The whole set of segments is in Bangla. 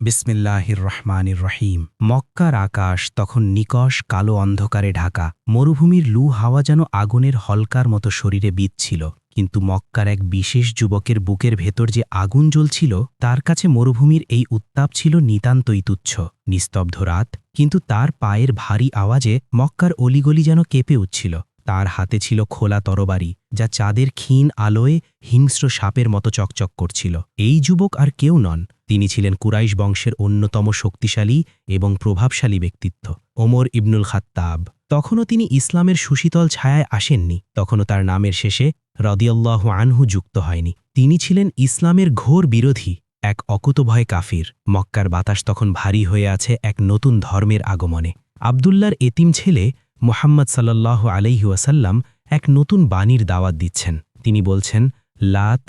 বিসমিল্লাহির রহমানির রহিম। মক্কার আকাশ তখন নিকষ কালো অন্ধকারে ঢাকা। মরুভূমির লু হাওয়া যেন আগুনের হলকার মতো শরীরে বিঁধছিল। কিন্তু মক্কার এক বিশেষ যুবকের বুকের ভেতর যে আগুন জ্বলছিল, তার কাছে মরুভূমির এই উত্তাপ ছিল নিতান্তই তুচ্ছ। নিস্তব্ধ রাত, কিন্তু তার পায়ের ভারী আওয়াজে মক্কার অলিগলি যেন কেঁপে উঠছিল। তার হাতে ছিল খোলা তরবারি, যা চাঁদের ক্ষীণ আলোয় হিংস্র সাপের মতো চকচক করছিল। এই যুবক আর কেউ নন, তিনি ছিলেন কুরাইশ বংশের অন্যতম শক্তিশালী এবং প্রভাবশালী ব্যক্তিত্ব, ওমর ইবনুল খাত্তাব। তখনও তিনি ইসলামের সুশীতল ছায়ায় আসেননি, তখনও তার নামের শেষে রাদিয়াল্লাহু আনহু যুক্ত হয়নি। তিনি ছিলেন ইসলামের ঘোর বিরোধী, এক অকুতভয় কাফির। মক্কার বাতাস তখন ভারী হয়ে আছে এক নতুন ধর্মের আগমনে। আবদুল্লার এতিম ছেলে মুহাম্মদ সাল্লাল্লাহু আলাইহি ওয়াসাল্লাম এক নতুন বাণীর দাওয়াত দিচ্ছেন। তিনি বলছেন, লাত,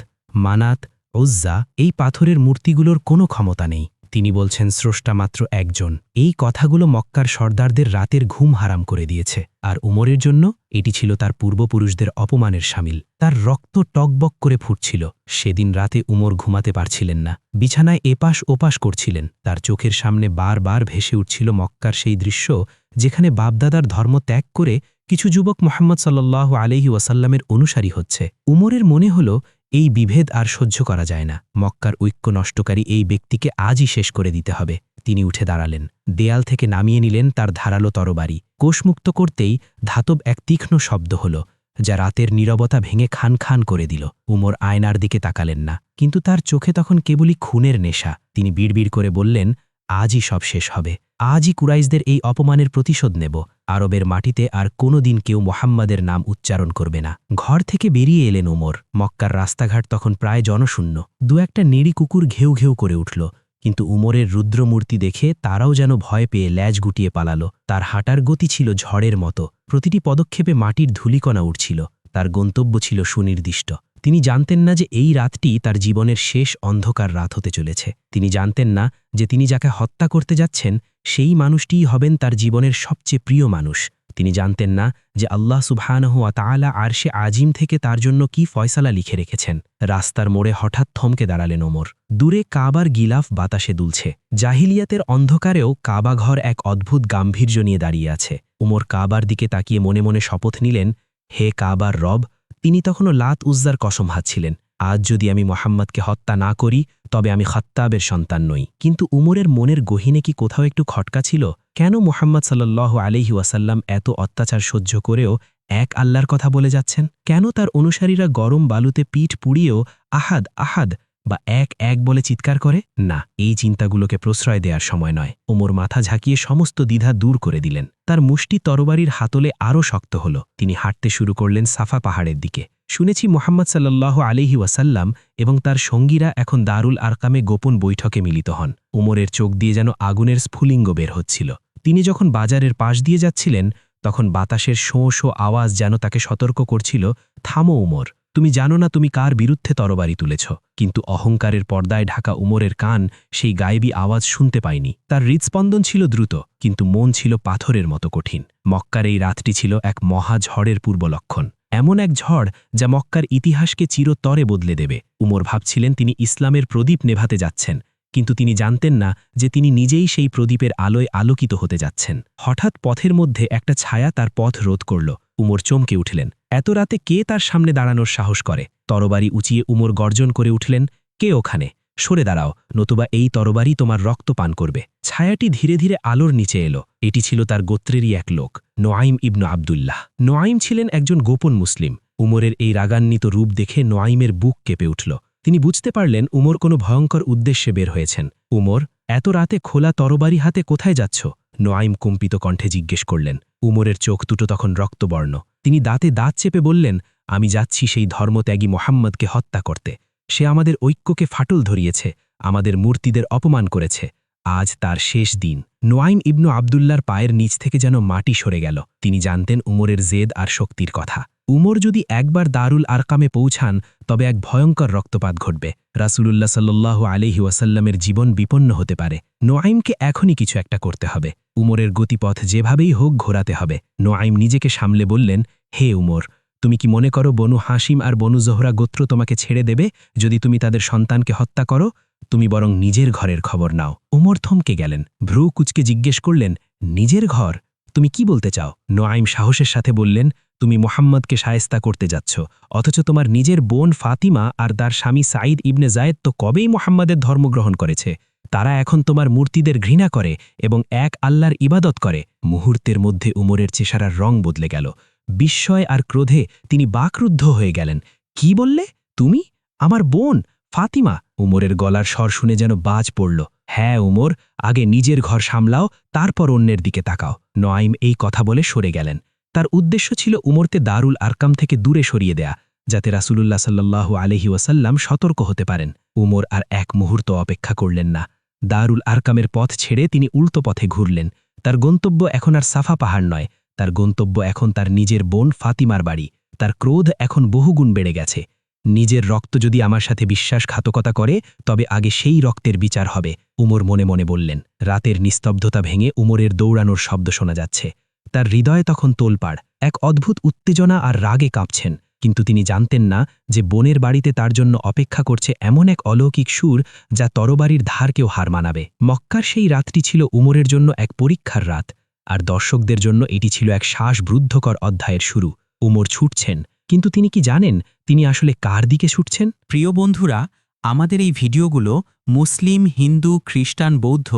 মানাত, উজ্জা এই পাথরের মূর্তিগুলোর কোনো ক্ষমতা নেই। তিনি বলছেন স্রষ্টা মাত্র একজন। এই কথাগুলো মক্কার সর্দারদের রাতের ঘুম হারাম করে দিয়েছে। আর উমরের জন্য এটি ছিল তার পূর্বপুরুষদের অপমানের শামিল। তার রক্ত টকবক করে ফুটছিল। সেদিন রাতে উমর ঘুমাতে পারছিলেন না, বিছানায় এপাশ ওপাশ করছিলেন। তার চোখের সামনে বারবার ভেসে উঠছিল মক্কার সেই দৃশ্য, যেখানে বাপদাদার ধর্ম ত্যাগ করে কিছু যুবক মুহাম্মদ সাল্লাল্লাহু আলাইহি ওয়াসাল্লামের অনুসারী হচ্ছে। উমরের মনে হল, এই বিভেদ আর সহ্য করা যায় না। মক্কার ঐক্য নষ্টকারী এই ব্যক্তিকে আজই শেষ করে দিতে হবে। তিনি উঠে দাঁড়ালেন, দেয়াল থেকে নামিয়ে নিলেন তার ধারালো তরবারি। কোষমুক্ত করতেই ধাতব এক তীক্ষ্ণ শব্দ হল, যা রাতের নীরবতা ভেঙে খান খান করে দিল। উমর আয়নার দিকে তাকালেন না, কিন্তু তার চোখে তখন কেবলই খুনের নেশা। তিনি বিড়বিড় করে বললেন, আজই সব শেষ হবে। আজই কুরাইশদের এই অপমানের প্রতিশোধ নেব। আরবের মাটিতে আর কোনো দিন কেউ মোহাম্মদের নাম উচ্চারণ করবে না। ঘর থেকে বেরিয়ে এলেন ওমর। মক্কার রাস্তাঘাট তখন প্রায় জনশূন্য। দু একটা নেড়ি কুকুর ঘেউ ঘেউ করে উঠল, কিন্তু উমরের রুদ্রমূর্তি দেখে তারাও যেন ভয় পেয়ে ল্যাজ গুটিয়ে পালালো। তার হাঁটার গতি ছিল ঝড়ের মতো, প্রতিটি পদক্ষেপে মাটির ধূলিকণা উঠছিল। তার গন্তব্য ছিল সুনির্দিষ্ট। তিনি জানতেন না যে এই রাতটি তার জীবনের শেষ অন্ধকার রাত হতে চলেছে। তিনি জানতেন না যে তিনি যাকে হত্যা করতে যাচ্ছেন, সেই মানুষটিই হবেন তার জীবনের সবচেয়ে প্রিয় মানুষ। তিনি জানতেন না যে আল্লাহ সুবহানাহু ওয়া তাআলা আরশে আজিম থেকে তার জন্য কি ফয়সালা লিখে রেখেছেন। রাস্তার মোড়ে হঠাৎ থমকে দাঁড়ালেন ওমর। দূরে কাবার গিলাফ বাতাসে দুলছে। জাহিলিয়াতের অন্ধকারেও কাবাঘর এক অদ্ভুত গাম্ভীর্য নিয়ে দাঁড়িয়ে আছে। উমর কাবার দিকে তাকিয়ে মনে মনে শপথ নিলেন, হে কাবার রব। তিনি তখনও লাত উজ্জার কসম হাঁচ্ছিলেন, আজ যদি আমি মোহাম্মদকে হত্যা না করি, তবে আমি খাত্তাবের সন্তান নই। কিন্তু উমরের মনের গহীনে কি কোথাও একটু খটকা ছিল? কেন মুহাম্মদ সাল্লাল্লাহু আলাইহি ওয়াসাল্লাম এত অত্যাচার সহ্য করেও এক আল্লাহর কথা বলে যাচ্ছেন? কেন তার অনুসারীরা গরম বালুতে পিঠ পুড়িয়েও আহাদ আহাদ বা এক এক বলে চিৎকার করে? না, এই চিন্তাগুলোকে প্রশ্রয় দেওয়ার সময় নয়। ওমর মাথা ঝাঁকিয়ে সমস্ত দ্বিধা দূর করে দিলেন। তার মুষ্টি তরবারির হাতলে আরও শক্ত হল। তিনি হাঁটতে শুরু করলেন সাফা পাহাড়ের দিকে। শুনেছি মুহাম্মদ সাল্লাল্লাহু আলাইহি ওয়াসাল্লাম এবং তার সঙ্গীরা এখন দারুল আরকামে গোপন বৈঠকে মিলিত হন। উমরের চোখ দিয়ে যেন আগুনের স্ফুলিঙ্গ বের হচ্ছিল। তিনি যখন বাজারের পাশ দিয়ে যাচ্ছিলেন, তখন বাতাসের শোঁ শোঁ আওয়াজ যেন তাকে সতর্ক করছিল, থামো উমর, তুমি জানো না তুমি কার বিরুদ্ধে তরবারি তুলেছ। কিন্তু অহংকারের পর্দায় ঢাকা উমরের কান সেই গায়েবী আওয়াজ শুনতে পায়নি। তার হৃৎস্পন্দন ছিল দ্রুত, কিন্তু মন ছিল পাথরের মতো কঠিন। মক্কার এই রাতটি ছিল এক মহা ঝড়ের পূর্বলক্ষণ। এমন এক ঝড় যা মক্কার ইতিহাসকে চিরতরে বদলে দেবে। উমর ভাবছিলেন তিনি ইসলামের প্রদীপ নেভাতে যাচ্ছেন, কিন্তু তিনি জানতেন না যে তিনি নিজেই সেই প্রদীপের আলোয় আলোকিত হতে যাচ্ছেন। হঠাৎ পথের মধ্যে একটা ছায়া তার পথ রোধ করল। উমর চমকে উঠলেন। এত রাতে কে তার সামনে দাঁড়ানোর সাহস করে? তরবারি উঁচিয়ে উমর গর্জন করে উঠলেন, কে ওখানে? সরে দাঁড়াও, নতুবা এই তরবারি তোমার রক্ত পান করবে। ছায়াটি ধীরে ধীরে আলোর নিচে এলো। এটি ছিল তার গোত্রেরই এক লোক, নোয়াইম ইবনু আবদুল্লাহ। নোয়াইম ছিলেন একজন গোপন মুসলিম। উমরের এই রাগান্বিত রূপ দেখে নোয়াইমের বুক কেঁপে উঠল। তিনি বুঝতে পারলেন উমর কোনো ভয়ঙ্কর উদ্দেশ্যে বের হয়েছেন। উমর, এত রাতে খোলা তরবারি হাতে কোথায় যাচ্ছ? নোয়াইম কম্পিত কণ্ঠে জিজ্ঞেস করলেন। উমরের চোখ দুটো তখন রক্তবর্ণ। তিনি দাঁতে দাঁত চেপে বললেন, আমি যাচ্ছি সেই ধর্মত্যাগী মোহাম্মদকে হত্যা করতে। সে আমাদের ঐক্যকে ফাটল ধরিয়েছে, আমাদের মূর্তিদের অপমান করেছে। আজ তার শেষ দিন। নোয়াইম ইবনু আবদুল্লার পায়ের নিচ থেকে যেন মাটি সরে গেল। তিনি জানতেন উমরের জেদ আর শক্তির কথা। উমর যদি একবার দারুল আরকামে পৌঁছান, তবে এক ভয়ঙ্কর রক্তপাত ঘটবে। রাসূলুল্লাহ সাল্লাল্লাহু আলাইহি ওয়াসাল্লামের জীবন বিপন্ন হতে পারে। নোয়াইমকে এখনই কিছু একটা করতে হবে। উমরের গতিপথ যেভাবেই হোক ঘোরাতে হবে। নোয়াইম নিজেকে সামলে বললেন, হে উমর, তুমি কি মনে করো বনু হাসিম আর বনু জোহরা গোত্র তোমাকে ছেড়ে দেবে যদি তুমি তাদের সন্তানকে হত্যা করো? তুমি বরং নিজের ঘরের খবর নাও। উমর থমকে গেলেন, ভ্রু কুচকে জিজ্ঞেস করলেন, নিজের ঘর? তুমি কি বলতে চাও? নোয়াইম সাহসের সাথে বললেন, তুমি মোহাম্মদকে শায়েস্তা করতে যাচ্ছ, অথচ তোমার নিজের বোন ফাতিমা আর তার স্বামী সাঈদ ইবনে জায়েদ তো কবেই মোহাম্মদের ধর্ম গ্রহণ করেছে। তারা এখন তোমার মূর্তিদের ঘৃণা করে এবং এক আল্লাহর ইবাদত করে। মুহূর্তের মধ্যে উমরের চেহারার রং বদলে গেল। বিস্ময় আর ক্রোধে তিনি বাকরুদ্ধ হয়ে গেলেন। কি বললে? তুমি? আমার বোন ফাতিমা? উমরের গলার স্বর শুনে যেন বাজ পড়ল। হ্যাঁ উমর, আগে নিজের ঘর সামলাও, তারপর অন্যের দিকে তাকাও। নোয়াইম এই কথা বলে সরে গেলেন। তার উদ্দেশ্য ছিল উমরকে দারুল আরকাম থেকে দূরে সরিয়ে দেয়া, যাতে রাসূলুল্লাহ সাল্লাল্লাহু আলাইহি ওয়াসাল্লাম সতর্ক হতে পারেন। উমর আর এক মুহূর্ত অপেক্ষা করলেন না। দারুল আরকামের পথ ছেড়ে তিনি উল্টো পথে ঘুরলেন। তার গন্তব্য এখন আর সাফা পাহাড় নয়, তার গন্তব্য এখন তার নিজের বোন ফাতিমার বাড়ি। তার ক্রোধ এখন বহুগুণ বেড়ে গেছে। নিজের রক্ত যদি আমার সাথে বিশ্বাসঘাতকতা করে, তবে আগে সেই রক্তের বিচার হবে, উমর মনে মনে বললেন। রাতের নিস্তব্ধতা ভেঙে উমরের দৌড়ানোর শব্দ শোনা যাচ্ছে। তার হৃদয় তখন তোলপাড়, এক অদ্ভুত উত্তেজনা আর রাগে কাঁপছেন। কিন্তু তিনি জানতেন না যে বোনের বাড়িতে তার জন্য অপেক্ষা করছে এমন এক অলৌকিক সুর, যা তরবারির ধারকেও হার মানাবে। মক্কার সেই রাতটি ছিল উমরের জন্য এক পরীক্ষার রাত, আর দর্শকদের জন্য এটি ছিল এক শ্বাসবৃদ্ধকর অধ্যায়ের শুরু। উমর ছুটছেন, কিন্তু তিনি কি জানেন তিনি আসলে কার দিকে ছুটছেন? প্রিয় বন্ধুরা, আমাদের এই ভিডিওগুলো মুসলিম, হিন্দু, খ্রিস্টান, বৌদ্ধ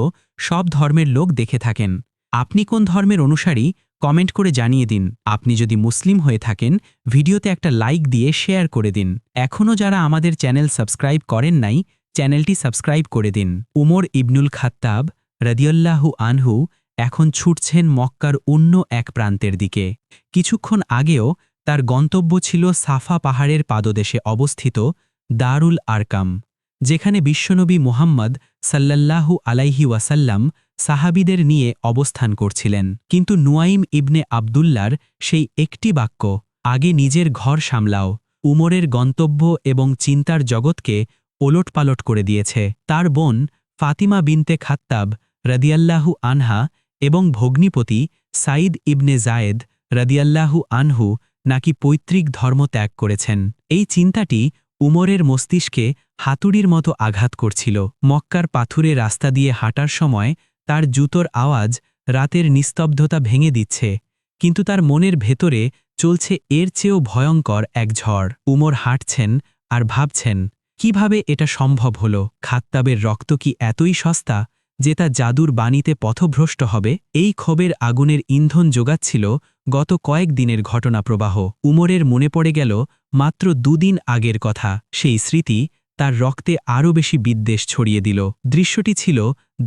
সব ধর্মের লোক দেখে থাকেন। আপনি কোন ধর্মের অনুসারী কমেন্ট করে জানিয়ে দিন। আপনি যদি মুসলিম হয়ে থাকেন, ভিডিওতে একটা লাইক দিয়ে শেয়ার করে দিন। এখনও যারা আমাদের চ্যানেল সাবস্ক্রাইব করেন নাই, চ্যানেলটি সাবস্ক্রাইব করে দিন। উমর ইবনুল খাত্তাব রাদিয়াল্লাহু আনহু এখন ছুটছেন মক্কার অন্য এক প্রান্তের দিকে। কিছুক্ষণ আগেও তার গন্তব্য ছিল সাফা পাহাড়ের পাদদেশে অবস্থিত দারুল আরকাম, যেখানে বিশ্বনবী মুহাম্মদ সাল্লাল্লাহু আলাইহি ওয়াসাল্লাম সাহাবীদের নিয়ে অবস্থান করছিলেন। কিন্তু নুয়াইম ইবনে আবদুল্লার সেই একটি বাক্য, আগে নিজের ঘর সামলাও, উমরের গন্তব্য এবং চিন্তার জগৎকে ওলটপালট করে দিয়েছে। তার বোন ফাতিমা বিনতে খাত্তাব রাদিয়াল্লাহু আনহা এবং ভগ্নিপতি সাঈদ ইবনে জায়েদ রাদিয়াল্লাহু আনহু নাকি পৈতৃক ধর্ম ত্যাগ করেছেন। এই চিন্তাটি উমরের মস্তিষ্কে হাতুড়ির মতো আঘাত করছিল। মক্কার পাথুরে রাস্তা দিয়ে হাঁটার সময় তার জুতোর আওয়াজ রাতের নিস্তব্ধতা ভেঙে দিচ্ছে, কিন্তু তার মনের ভেতরে চলছে এর চেয়েও ভয়ঙ্কর এক ঝড়। উমর হাঁটছেন আর ভাবছেন, কিভাবে এটা সম্ভব হল? খাত্তাবের রক্ত কি এতই সস্তা যে তা জাদুর বাণীতে পথভ্রষ্ট হবে? এই ক্ষোভের আগুনের ইন্ধন যোগাচ্ছিল গত কয়েক দিনের ঘটনা প্রবাহ। উমরের মনে পড়ে গেল মাত্র দুদিন আগের কথা। সেই স্মৃতি তার রক্তে আরও বেশি বিদ্বেষ ছড়িয়ে দিল। দৃশ্যটি ছিল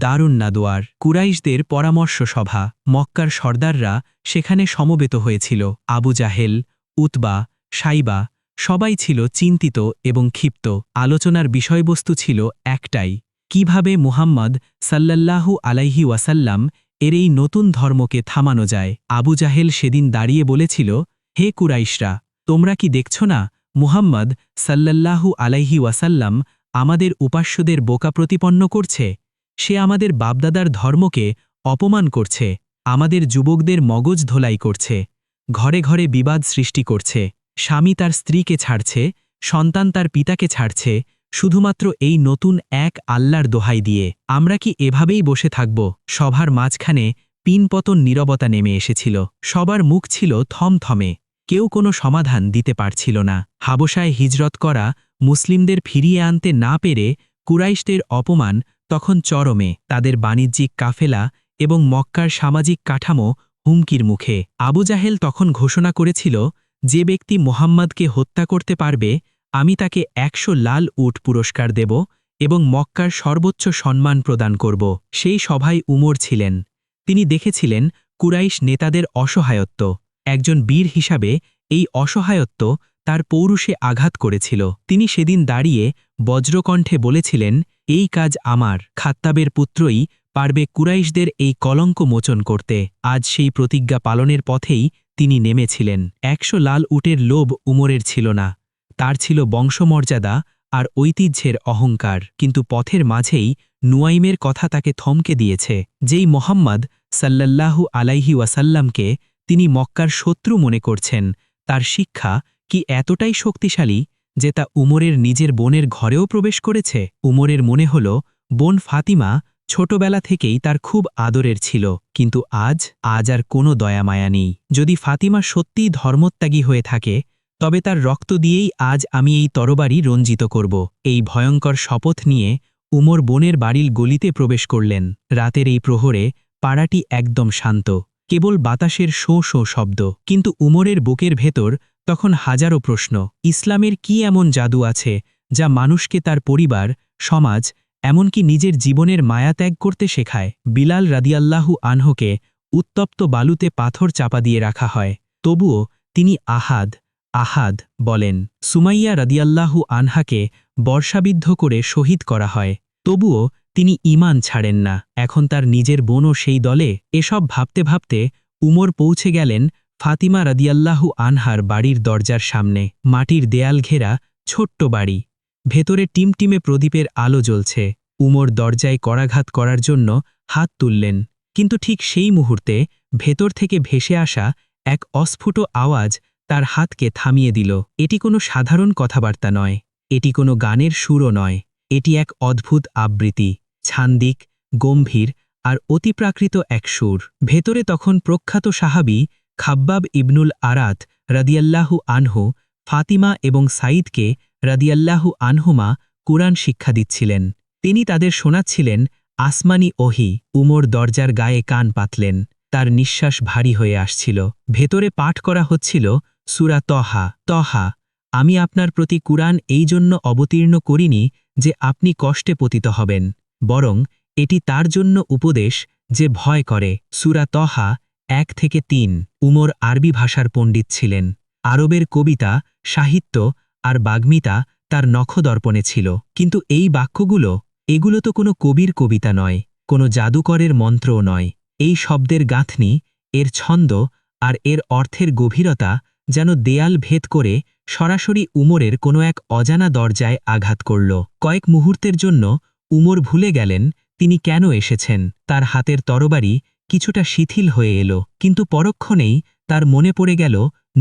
দারুন নাদোয়ার, কুরাইশদের পরামর্শ সভা। মক্কার সর্দাররা সেখানে সমবেত হয়েছিল। আবু জাহেল, উতবা, সাইবা সবাই ছিল চিন্তিত এবং ক্ষিপ্ত। আলোচনার বিষয়বস্তু ছিল একটাই, কিভাবে মুহাম্মদ সাল্লাল্লাহু আলাইহি ওয়াসাল্লাম এর এই নতুন ধর্মকে থামানো যায়। আবু জাহেল সেদিন দাঁড়িয়ে বলেছিল, হে কুরাইশরা, তোমরা কি দেখছ না মুহাম্মদ সাল্লাল্লাহু আলাইহি ওয়াসাল্লাম আমাদের উপাস্যদের বোকা প্রতিপন্ন করছে? সে আমাদের বাপদাদার ধর্মকে অপমান করছে, আমাদের যুবকদের মগজ ধোলাই করছে, ঘরে ঘরে বিবাদ সৃষ্টি করছে, স্বামী তার স্ত্রীকে ছাড়ছে, সন্তান তার পিতাকে ছাড়ছে, শুধুমাত্র এই নতুন এক আল্লাহর দোহাই দিয়ে। আমরা কি এভাবেই বসে থাকব? সভার মাঝখানে পিনপতন নীরবতা নেমে এসেছিল। সবার মুখ ছিল থমথমে, কেউ কোনো সমাধান দিতে পারছিল না। হাবশায় হিজরত করা মুসলিমদের ফিরিয়ে আনতে না পেরে কুরাইশদের অপমান তখন চরমে। তাদের বাণিজ্যিক কাফেলা এবং মক্কার সামাজিক কাঠামো হুমকির মুখে। আবু জাহেল তখন ঘোষণা করেছিল, যে ব্যক্তি মুহাম্মদকে হত্যা করতে পারবে, আমি তাকে 100 লাল উট পুরস্কার দেব এবং মক্কার সর্বোচ্চ সম্মান প্রদান করব। সেই সভায় উমর ছিলেন। তিনি দেখেছিলেন কুরাইশ নেতাদের অসহায়ত্ব। একজন বীর হিসাবে এই অসহায়ত্ব তার পৌরুষে আঘাত করেছিল। তিনি সেদিন দাঁড়িয়ে বজ্রকণ্ঠে বলেছিলেন, এই কাজ আমার খাত্তাবের পুত্রই পারবে কুরাইশদের এই কলঙ্ক মোচন করতে। আজ সেই প্রতিজ্ঞা পালনের পথেই তিনি নেমেছিলেন। 100 লাল উটের লোভ উমরের ছিল না, তার ছিল বংশমর্যাদা আর ঐতিহ্যের অহংকার। কিন্তু পথের মাঝেই নুয়াইমের কথা তাকে থমকে দিয়েছে। যেই মোহাম্মদ সাল্লাল্লাহু আলাইহি ওয়াসাল্লামকে তিনি মক্কার শত্রু মনে করছেন, তার শিক্ষা কি এতটাই শক্তিশালী যে তা উমরের নিজের বোনের ঘরেও প্রবেশ করেছে। উমরের মনে হল বোন ফাতিমা ছোটবেলা থেকেই তার খুব আদরের ছিল, কিন্তু আজ আর কোনো দয়ামায়া নেই। যদি ফাতিমা সত্যিই ধর্মত্যাগী হয়ে থাকে, তবে তার রক্ত দিয়েই আজ আমি এই তরবারি রঞ্জিত করব। এই ভয়ঙ্কর শপথ নিয়ে উমর বোনের বাড়ির গলিতে প্রবেশ করলেন। রাতের এই প্রহরে পাড়াটি একদম শান্ত, কেবল বাতাসের শোঁ শোঁ শব্দ। কিন্তু উমরের বুকের ভেতর তখন হাজারো প্রশ্ন। ইসলামের কি এমন জাদু আছে যা মানুষকে তার পরিবার, সমাজ, এমনকি নিজের জীবনের মায়া ত্যাগ করতে শেখায়? বিলাল রাদিয়াল্লাহু আনহুকে উত্তপ্ত বালুতে পাথর চাপা দিয়ে রাখা হয়, তবুও তিনি আহাদ আহাদ বলেন। সুমাইয়া রাদিয়াল্লাহু আনহাকে বর্ষাবিদ্ধ করে শহীদ করা হয়, তবুও তিনি ঈমান ছাড়েন না। এখন তার নিজের বোনও সেই দলে। এসব ভাবতে ভাবতে উমর পৌঁছে গেলেন ফাতিমা রাদিয়াল্লাহু আনহার বাড়ির দরজার সামনে। মাটির দেয়াল ঘেরা ছোট্ট বাড়ি, ভেতরে টিমটিমে প্রদীপের আলো জ্বলছে। উমর দরজায় করাঘাত করার জন্য হাত তুললেন, কিন্তু ঠিক সেই মুহূর্তে ভেতর থেকে ভেসে আসা এক অস্ফুট আওয়াজ তার হাতকে থামিয়ে দিল। এটি কোনো সাধারণ কথাবার্তা নয়, এটি কোনো গানের সুরও নয়, এটি এক অদ্ভুত আবৃত্তি, ছান্দিক, গম্ভীর আর অতিপ্রাকৃত এক সুর। ভেতরে তখন প্রখ্যাত সাহাবী খাব্বাব ইবনুল আরাত রাদিয়াল্লাহু আনহু ফাতিমা এবং সাঈদকে রাদিয়াল্লাহু আনহুমা কুরআন শিক্ষা দিচ্ছিলেন। তিনি তাদের শোনাচ্ছিলেন আসমানি ওহি। উমর দরজার গায়ে কান পাতলেন, তার নিঃশ্বাস ভারী হয়ে আসছিল। ভেতরে পাঠ করা হচ্ছিল সূরা তহা। তহা, আমি আপনার প্রতি কুরআন এই জন্য অবতীর্ণ করিনি যে আপনি কষ্টে পতিত হবেন, বরং এটি তার জন্য উপদেশ যে ভয় করে। সূরা তহা 1-3। উমর আরবি ভাষার পণ্ডিত ছিলেন। আরবের কবিতা, সাহিত্য আর বাগ্মিতা তার নখদর্পণে ছিল। কিন্তু এই বাক্যগুলো, এগুলো তো কোনো কবির কবিতা নয়, কোনো জাদুকরের মন্ত্রও নয়। এই শব্দের গাঁথনি, এর ছন্দ আর এর অর্থের গভীরতা যেন দেয়াল ভেদ করে সরাসরি উমরের কোনো এক অজানা দরজায় আঘাত করল। কয়েক মুহূর্তের জন্য উমর ভুলে গেলেন তিনি কেন এসেছেন। তার হাতের তরবারি কিছুটা শিথিল হয়ে এলো, কিন্তু পরক্ষণেই তার মনে পড়ে গেল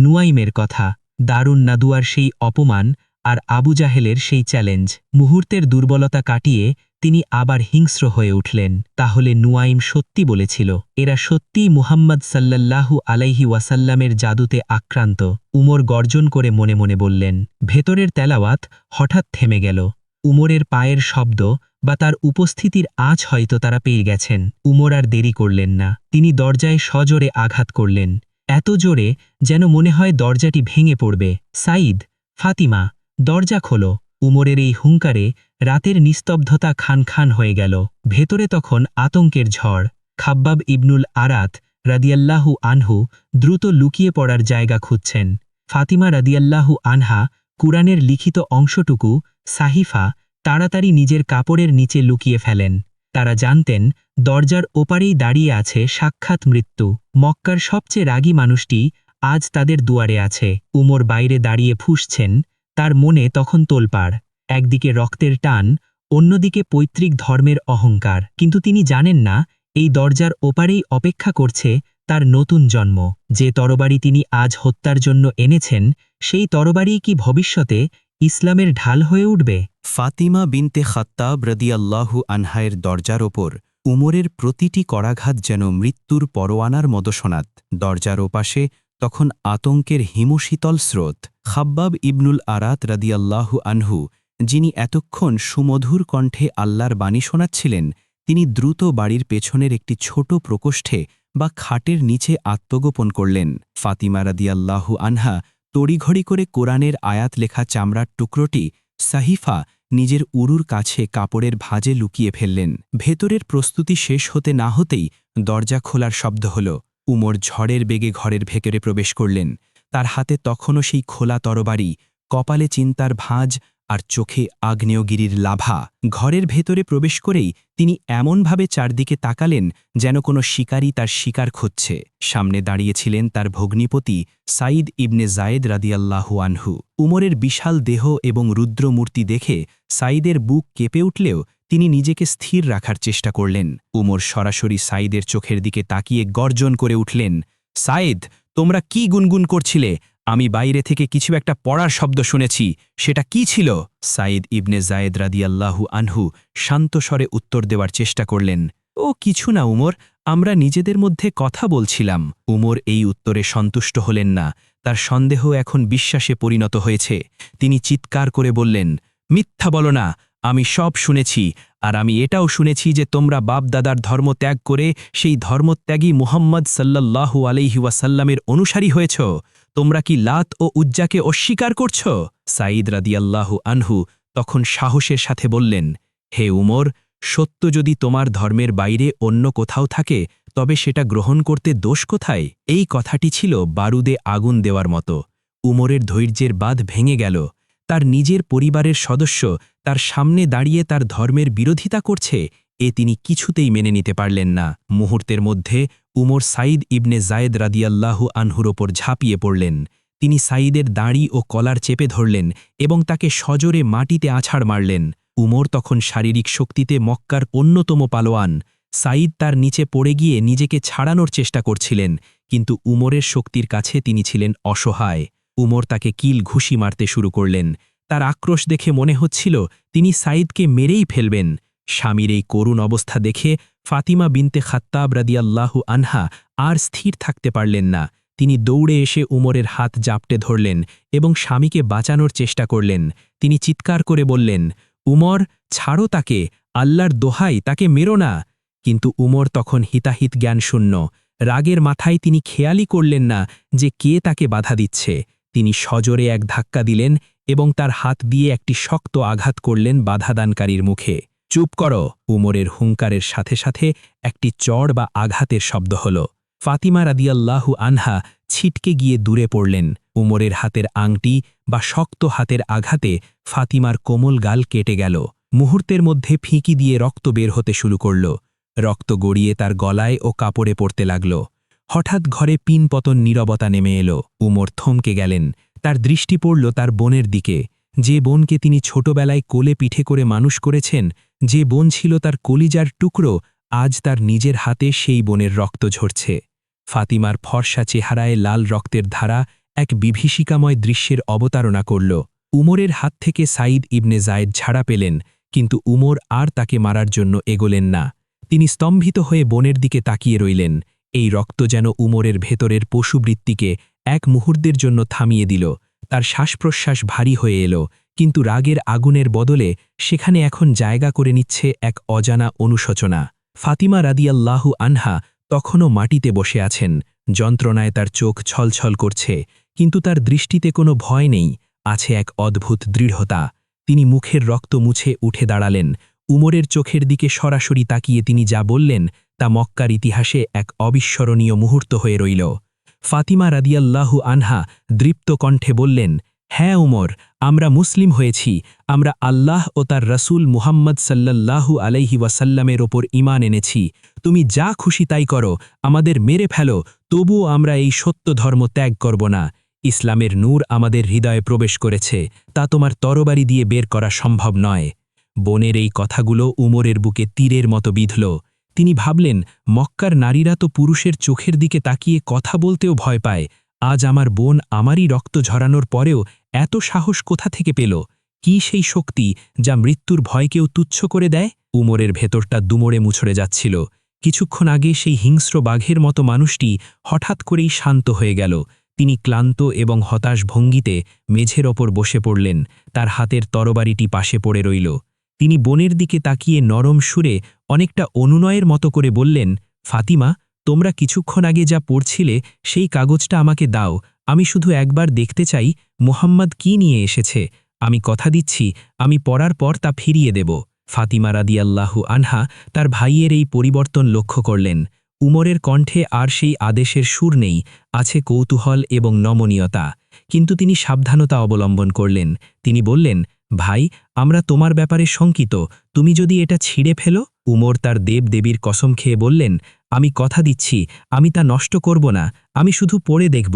নুয়াইমের কথা, দারুন নাদুয়ার সেই অপমান আর আবু জাহেলের সেই চ্যালেঞ্জ। মুহূর্তের দুর্বলতা কাটিয়ে তিনি আবার হিংস্র হয়ে উঠলেন। তাহলে নুয়াইম সত্যি বলেছিল, এরা সত্যিই মুহাম্মদ সাল্লাল্লাহু আলাইহি ওয়াসাল্লামের জাদুতে আক্রান্ত। উমর গর্জন করে মনে মনে বললেন। ভেতরের তেলাওয়াত হঠাৎ থেমে গেল। উমরের পায়ের শব্দ বা তার উপস্থিতির আঁচ হয়তো তারা পেয়ে গেছেন। উমর আর দেরি করলেন না, তিনি দরজায় সজোরে আঘাত করলেন, এত জোরে যেন মনে হয় দরজাটি ভেঙে পড়বে। সাঈদ, ফাতিমা, দরজা খোলো। উমরের এই হুঙ্কারে রাতের নিস্তব্ধতা খান খান হয়ে গেল। ভেতরে তখন আতঙ্কের ঝড়। খাব্বাব ইবনুল আরাত রাদিয়াল্লাহু আনহু দ্রুত লুকিয়ে পড়ার জায়গা খুঁজছেন। ফাতিমা রাদিয়াল্লাহু আনহা কুরআনের লিখিত অংশটুকু, সাহিফা, তাড়াতাড়ি নিজের কাপড়ের নিচে লুকিয়ে ফেলেন। তারা জানতেন দরজার ওপারেই দাঁড়িয়ে আছে সাক্ষাৎ মৃত্যু। মক্কার সবচেয়ে রাগী মানুষটি আজ তাদের দুয়ারে আছে। উমর বাইরে দাঁড়িয়ে ফুঁসছেন, তার মনে তখন তোলপাড়। একদিকে রক্তের টান, অন্যদিকে পৈতৃক ধর্মের অহংকার। কিন্তু তিনি জানেন না এই দরজার ওপারেই অপেক্ষা করছে তার নতুন জন্ম। যে তরবারি তিনি আজ হত্যার জন্য এনেছেন, সেই তরবারিই কি ভবিষ্যতে ইসলামের ঢাল হয়ে উঠবে? ফাতিমা বিনতে খাত্তাব রাদিয়াল্লাহু আনহায়ের দরজার ওপর উমরের প্রতিটি করাঘাত যেন মৃত্যুর পরোয়ানার মতো শোনাত। দরজার ওপাশে তখন আতঙ্কের হিমশীতল স্রোত। খাব্বাব ইবনুল আরাত রাদিয়াল্লাহু আনহু, যিনি এতক্ষণ সুমধুর কণ্ঠে আল্লাহর বাণী শোনাচ্ছিলেন, তিনি দ্রুত বাড়ির পেছনের একটি ছোট প্রকোষ্ঠে বা খাটের নিচে আত্মগোপন করলেন। ফাতিমা রাদিয়াল্লাহু আনহা তড়িঘড়ি করে কোরআনের আয়াত লেখা চামড়ার টুকরোটি, সাহিফা, নিজের উরুর কাছে কাপড়ের ভাঁজে লুকিয়ে ফেললেন। ভেতরের প্রস্তুতি শেষ হতে না হতেই দরজা খোলার শব্দ হল। উমর ঝড়ের বেগে ঘরের ভেতরে প্রবেশ করলেন। তার হাতে তখনও সেই খোলা তরবারি, কপালে চিন্তার ভাঁজ আর চোখে আগ্নেয়গিরির লাভা। ঘরের ভেতরে প্রবেশ করেই তিনি এমনভাবে চারদিকে তাকালেন যেন কোনো শিকারী তার শিকার খুঁজছে। সামনে দাঁড়িয়েছিলেন তার ভগ্নিপতি সাঈদ ইবনে জায়েদ রাদিয়াল্লাহু আনহু। উমরের বিশাল দেহ এবং রুদ্রমূর্তি দেখে সাঈদের বুক কেঁপে উঠলেও তিনি নিজেকে স্থির রাখার চেষ্টা করলেন। উমর সরাসরি সাঈদের চোখের দিকে তাকিয়ে গর্জন করে উঠলেন, সাঈদ, তোমরা কি গুনগুন করছিলে? আমি বাইরে থেকে কিছু একটা পড়ার শব্দ শুনেছি, সেটা কি ছিল? সাইদ ইবনে জায়েদ রাদিয়াল্লাহু আনহু শান্ত স্বরে উত্তর দেওয়ার চেষ্টা করলেন, ও কিছু না উমর, আমরা নিজেদের মধ্যে কথা বলছিলাম। উমর এই উত্তরে সন্তুষ্ট হলেন না, তার সন্দেহ এখন বিশ্বাসে পরিণত হয়েছে। তিনি চিৎকার করে বললেন, মিথ্যা বলো না, আমি সব শুনেছি, আর আমি এটাও শুনেছি যে তোমরা বাপ-দাদার ধর্ম ত্যাগ করে সেই ধর্মত্যাগী মুহাম্মদ সাল্লাল্লাহু আলাইহি ওয়াসাল্লামের অনুসারী হয়েছ। তোমরা কি লাত ও উজ্জাকে অস্বীকার করছ? সাঈদ রাদিয়াল্লাহু আনহু তখন সাহসের সাথে বললেন, হে উমর, সত্য যদি তোমার ধর্মের বাইরে অন্য কোথাও থাকে তবে সেটা গ্রহণ করতে দোষ কোথায়? এই কথাটি ছিল বারুদে আগুন দেওয়ার মতো। উমরের ধৈর্যের বাঁধ ভেঙে গেল। তার নিজের পরিবারের সদস্য তার সামনে দাঁড়িয়ে তার ধর্মের বিরোধিতা করছে, এ তিনি কিছুতেই মেনে নিতে পারলেন না। মুহূর্তের মধ্যে উমর সাঈদ ইবনে জায়েদ রাদিয়াল্লাহু আনহুর ওপর ঝাঁপিয়ে পড়লেন। তিনি সাঈদের দাড়ি ও কলার চেপে ধরলেন এবং তাকে সজোরে মাটিতে আছাড় মারলেন। উমর তখন শারীরিক শক্তিতে মক্কার অন্যতম পালোয়ান। সাঈদ তার নিচে পড়ে গিয়ে নিজেকে ছাড়ানোর চেষ্টা করছিলেন, কিন্তু উমরের শক্তির কাছে তিনি ছিলেন অসহায়। উমর তাকে কিল ঘুষি মারতে শুরু করলেন। তার আক্রোশ দেখে মনে হচ্ছিল তিনি সাঈদকে মেরেই ফেলবেন। স্বামীর এই করুণ অবস্থা দেখে ফাতিমা বিনতে খাত্তাব রাদিয়াল্লাহু আনহা আর স্থির থাকতে পারলেন না। তিনি দৌড়ে এসে উমরের হাত জাপটে ধরলেন এবং স্বামীকে বাঁচানোর চেষ্টা করলেন। তিনি চিৎকার করে বললেন, উমর, ছাড়ো তাকে, আল্লাহর দোহাই, তাকে মেরো না। কিন্তু উমর তখন হিতাহিত জ্ঞানশূন্য। রাগের মাথায় তিনি খেয়ালই করলেন না যে কে তাকে বাধা দিচ্ছে। তিনি সজোরে এক ধাক্কা দিলেন এবং তার হাত দিয়ে একটি শক্ত আঘাত করলেন বাধাদানকারীর মুখে। চুপ করো! উমরের হুঙ্কারের সাথে সাথে একটি চড় বা আঘাতের শব্দ হল। ফাতিমা রাদিয়াল্লাহু আনহা ছিটকে গিয়ে দূরে পড়লেন। উমরের হাতের আংটি বা শক্ত হাতের আঘাতে ফাতিমার কোমল গাল কেটে গেল। মুহূর্তের মধ্যে ফিঁকি দিয়ে রক্ত বের হতে শুরু করল। রক্ত গড়িয়ে তার গলায় ও কাপড়ে পড়তে লাগল। হঠাৎ ঘরে পিনপতন নীরবতা নেমে এলো। উমর থমকে গেলেন। তার দৃষ্টি পড়ল তার বোনের দিকে, যে বোনকে তিনি ছোটবেলায় কোলে পিঠে করে মানুষ করেছেন, যে বোন ছিল তার কলিজার টুকরো, আজ তার নিজের হাতে সেই বোনের রক্ত ঝরছে। ফাতিমার ফর্সা চেহারায় লাল রক্তের ধারা এক বিভীষিকাময় দৃশ্যের অবতারণা করল। উমরের হাত থেকে সাঈদ ইবনে জায়েদ ছাড়া পেলেন, কিন্তু উমর আর তাকে মারার জন্য এগোলেন না। তিনি স্তম্ভিত হয়ে বোনের দিকে তাকিয়ে রইলেন। এই রক্ত যেন উমরের ভেতরের পশুবৃত্তিকে এক মুহূর্তের জন্য থামিয়ে দিল। তার শ্বাসপ্রশ্বাস ভারী হয়ে এলো, কিন্তু রাগের আগুনের বদলে সেখানে এখন জায়গা করে নিচ্ছে এক অজানা অনুশোচনা। ফাতিমা রাদিয়াল্লাহু আনহা তখনও মাটিতে বসে আছেন। যন্ত্রণায় তার চোখ ছলছল করছে, কিন্তু তার দৃষ্টিতে কোনো ভয় নেই, আছে এক অদ্ভুত দৃঢ়তা। তিনি মুখের রক্ত মুছে উঠে দাঁড়ালেন। উমরের চোখের দিকে সরাসরি তাকিয়ে তিনি যা বললেন তা মক্কার ইতিহাসে এক অবিস্মরণীয় মুহূর্ত হয়ে রইল। ফাতিমা রাদিয়াল্লাহু আনহা দৃপ্ত কণ্ঠে বললেন, হ্যাঁ উমর, আমরা মুসলিম হয়েছি। আমরা আল্লাহ ও তার রসুল মুহাম্মদ সাল্লাল্লাহু আলাইহি ওয়াসাল্লামের ওপর ঈমান এনেছি। তুমি যা খুশি তাই করো, আমাদের মেরে ফেলো, তবুও আমরা এই সত্য ধর্ম ত্যাগ করব না। ইসলামের নূর আমাদের হৃদয়ে প্রবেশ করেছে, তা তোমার তরবারি দিয়ে বের করা সম্ভব নয়। বোনের এই কথাগুলো উমরের বুকে তীরের মতো বিঁধল। তিনি ভাবলেন, মক্কার নারীরা তো পুরুষের চোখের দিকে তাকিয়ে কথা বলতেও ভয় পায়। আজ আমার বোন আমারই রক্ত ঝরানোর পরেও এত সাহস কোথা থেকে পেল? কি সেই শক্তি যা মৃত্যুর ভয়কেও তুচ্ছ করে দেয়? উমরের ভেতরটা দুমড়ে মুছড়ে যাচ্ছিল। কিছুক্ষণ আগে সেই হিংস্র বাঘের মতো মানুষটি হঠাৎ করেই শান্ত হয়ে গেল। তিনি ক্লান্ত এবং হতাশ ভঙ্গিতে মেঝের ওপর বসে পড়লেন। তার হাতের তরবারিটি পাশে পড়ে রইল। তিনি বোনের দিকে তাকিয়ে নরম সুরে অনেকটা অনুনয়ের মতো করে বললেন, ফাতিমা, তোমরা কিছুক্ষণ আগে যা পড়ছিলে সেই কাগজটা আমাকে দাও। আমি শুধু একবার দেখতে চাই মুহাম্মদ কি নিয়ে এসেছে। আমি কথা দিচ্ছি, আমি পড়ার পর তা ফিরিয়ে দেব। ফাতিমা রাদিয়াল্লাহু আনহা তার ভাইয়ের এই পরিবর্তন লক্ষ্য করলেন। উমরের কণ্ঠে আর সেই আদেশের সুর নেই, আছে কৌতূহল এবং নমনীয়তা। কিন্তু তিনি সাবধানতা অবলম্বন করলেন। তিনি বললেন, ভাই, আমরা তোমার ব্যাপারে শঙ্কিত, তুমি যদি এটা ছিঁড়ে ফেলো। উমর তার দেবদেবীর কসম খেয়ে বললেন, আমি কথা দিচ্ছি, আমি তা নষ্ট করব না, আমি শুধু পড়ে দেখব।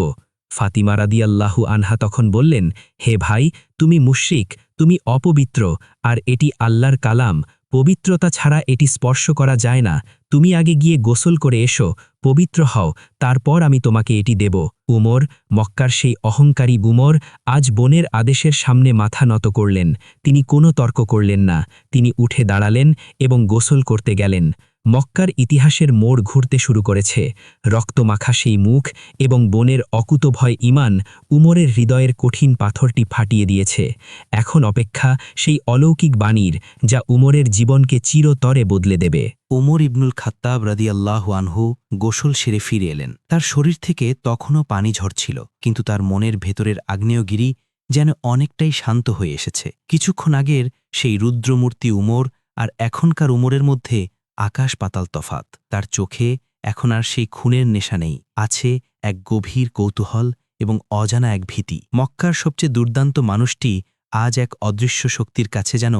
ফাতিমা রাদিয়াল্লাহু আনহা তখন বললেন, হে ভাই, তুমি মুশরিক, তুমি অপবিত্র, আর এটি আল্লাহর কালাম। পবিত্রতা ছাড়া এটি স্পর্শ করা যায় না। তুমি আগে গিয়ে গোসল করে এসো, পবিত্র হও, তারপর আমি তোমাকে এটি দেব। উমর, মক্কার সেই অহংকারী বুমর, আজ বোনের আদেশের সামনে মাথা নত করলেন। তিনি কোনো তর্ক করলেন না। তিনি উঠে দাঁড়ালেন এবং গোসল করতে গেলেন। মক্কার ইতিহাসের মোড় ঘুরতে শুরু করেছে। রক্তমাখা সেই মুখ এবং বোনের অকুতভয় ঈমান উমরের হৃদয়ের কঠিন পাথরটি ফাটিয়ে দিয়েছে। এখন অপেক্ষা সেই অলৌকিক বাণীর, যা উমরের জীবনকে চিরতরে বদলে দেবে। ওমর ইবনুল খাত্তাব রাদিয়াল্লাহু আনহু গোসল সেরে ফিরে এলেন। তার শরীর থেকে তখনও পানি ঝরছিল, কিন্তু তার মনের ভেতরের আগ্নেয়গিরি যেন অনেকটাই শান্ত হয়ে এসেছে। কিছুক্ষণ আগের সেই রুদ্রমূর্তি উমর আর এখনকার উমরের মধ্যে আকাশ পাতাল তফাত। তার চোখে এখন আর সেই খুনের নেশা নেই, আছে এক গভীর কৌতূহল এবং অজানা এক ভীতি। মক্কার সবচেয়ে দুর্দান্ত মানুষটি আজ এক অদৃশ্য শক্তির কাছে যেন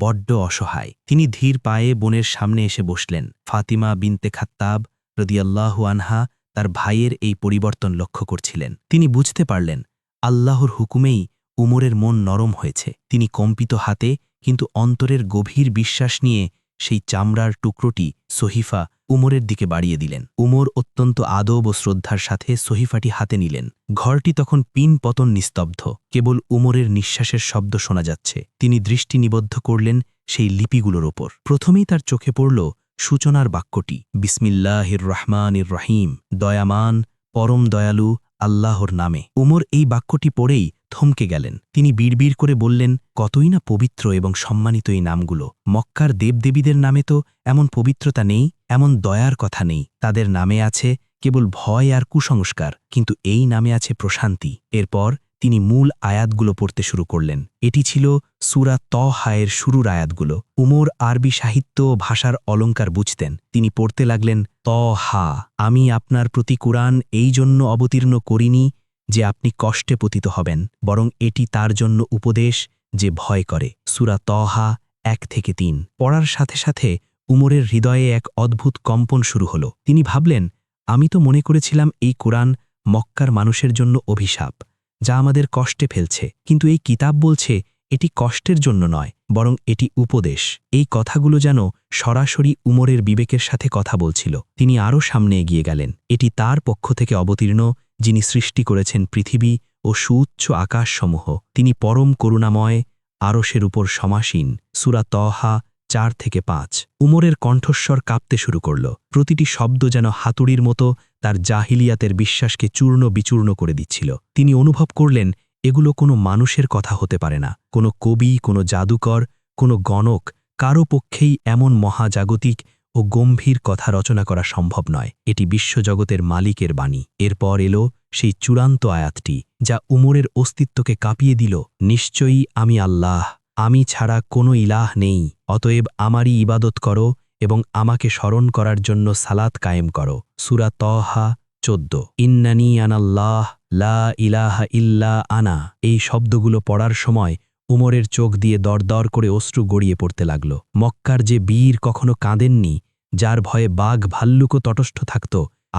বড্ড অসহায়। তিনি ধীর পায়ে বোনের সামনে এসে বসলেন। ফাতিমা বিনতে খাত্তাব রাদিয়াল্লাহু আনহা তার ভাইয়ের এই পরিবর্তন লক্ষ্য করছিলেন। তিনি বুঝতে পারলেন আল্লাহর হুকুমেই উমরের মন নরম হয়েছে। তিনি কম্পিত হাতে কিন্তু অন্তরের গভীর বিশ্বাস নিয়ে সেই চামড়ার টুকরোটি সহিফা উমরের দিকে বাড়িয়ে দিলেন। উমর অত্যন্ত আদব ও শ্রদ্ধার সাথে সহিফাটি হাতে নিলেন। ঘরটি তখন পিন পতন নিস্তব্ধ, কেবল উমরের নিঃশ্বাসের শব্দ শোনা যাচ্ছে। তিনি দৃষ্টি নিবদ্ধ করলেন সেই লিপিগুলোর ওপর। প্রথমেই তার চোখে পড়ল সূচনার বাক্যটি, বিসমিল্লাহির রহমানির রহিম, দয়ামান পরম দয়ালু আল্লাহর নামে। উমর এই বাক্যটি পড়েই থমকে গেলেন। তিনি বিড়বিড় করে বললেন, কতই না পবিত্র এবং সম্মানিত এই নামগুলো। মক্কার দেবদেবীদের নামে তো এমন পবিত্রতা নেই, এমন দয়ার কথা নেই। তাদের নামে আছে কেবল ভয় আর কুসংস্কার, কিন্তু এই নামে আছে প্রশান্তি। এরপর তিনি মূল আয়াতগুলো পড়তে শুরু করলেন। এটি ছিল সূরা তহায়ের শুরুর আয়াতগুলো। উমর আরবি সাহিত্য ও ভাষার অলংকার বুঝতেন। তিনি পড়তে লাগলেন, তহা, আমি আপনার প্রতি কুরআন এই জন্য অবতীর্ণ করিনি যে আপনি কষ্টে পতিত হবেন, বরং এটি তার জন্য উপদেশ যে ভয় করে। সূরা তহা 1-3। পড়ার সাথে সাথে উমরের হৃদয়ে এক অদ্ভুত কম্পন শুরু হল। তিনি ভাবলেন, আমি তো মনে করেছিলাম এই কোরআন মক্কার মানুষের জন্য অভিশাপ, যা আমাদের কষ্টে ফেলছে, কিন্তু এই কিতাব বলছে এটি কষ্টের জন্য নয়, বরং এটি উপদেশ। এই কথাগুলো যেন সরাসরি উমরের বিবেকের সাথে কথা বলছিল। তিনি আরও সামনে এগিয়ে গেলেন। এটি তার পক্ষ থেকে অবতীর্ণ, যিনি সৃষ্টি করেছেন পৃথিবী ও সুউচ্চ আকাশসমূহ। তিনি পরম করুণাময়, আরশের উপর সমাসীন। সূরা তহা 4-5। উমরের কণ্ঠস্বর কাঁপতে শুরু করল। প্রতিটি শব্দ যেন হাতুড়ির মতো তার জাহিলিয়াতের বিশ্বাসকে চূর্ণ বিচূর্ণ করে দিচ্ছিল। তিনি অনুভব করলেন এগুলো কোনো মানুষের কথা হতে পারে না, কোনো কবি, কোনো জাদুকর, কোনো গণক, কারো পক্ষেই এমন মহাজাগতিক ও গম্ভীর কথা রচনা করা সম্ভব নয়। এটি বিশ্বজগতের মালিকের বাণী। এরপর এলো সেই চূড়ান্ত আয়াতটি, যা উমরের অস্তিত্বকে কাঁপিয়ে দিল। নিশ্চয়ই আমি আল্লাহ, আমি ছাড়া কোনো ইলাহ নেই, অতএব আমারই ইবাদত করো এবং আমাকে স্মরণ করার জন্য সালাত কায়েম করো। সূরা তহা 14। ইন্নানি আনাল্লাহ লা ইলাহা ইল্লা আনা। এই শব্দগুলো পড়ার সময় উমরের চোখ দিয়ে দরদর করে অশ্রু গড়িয়ে পড়তে লাগল। মক্কার যে বীর কখনো কাঁদেননি, যার ভয়ে বাঘ ভাল্লুকও তটস্থ থাকত,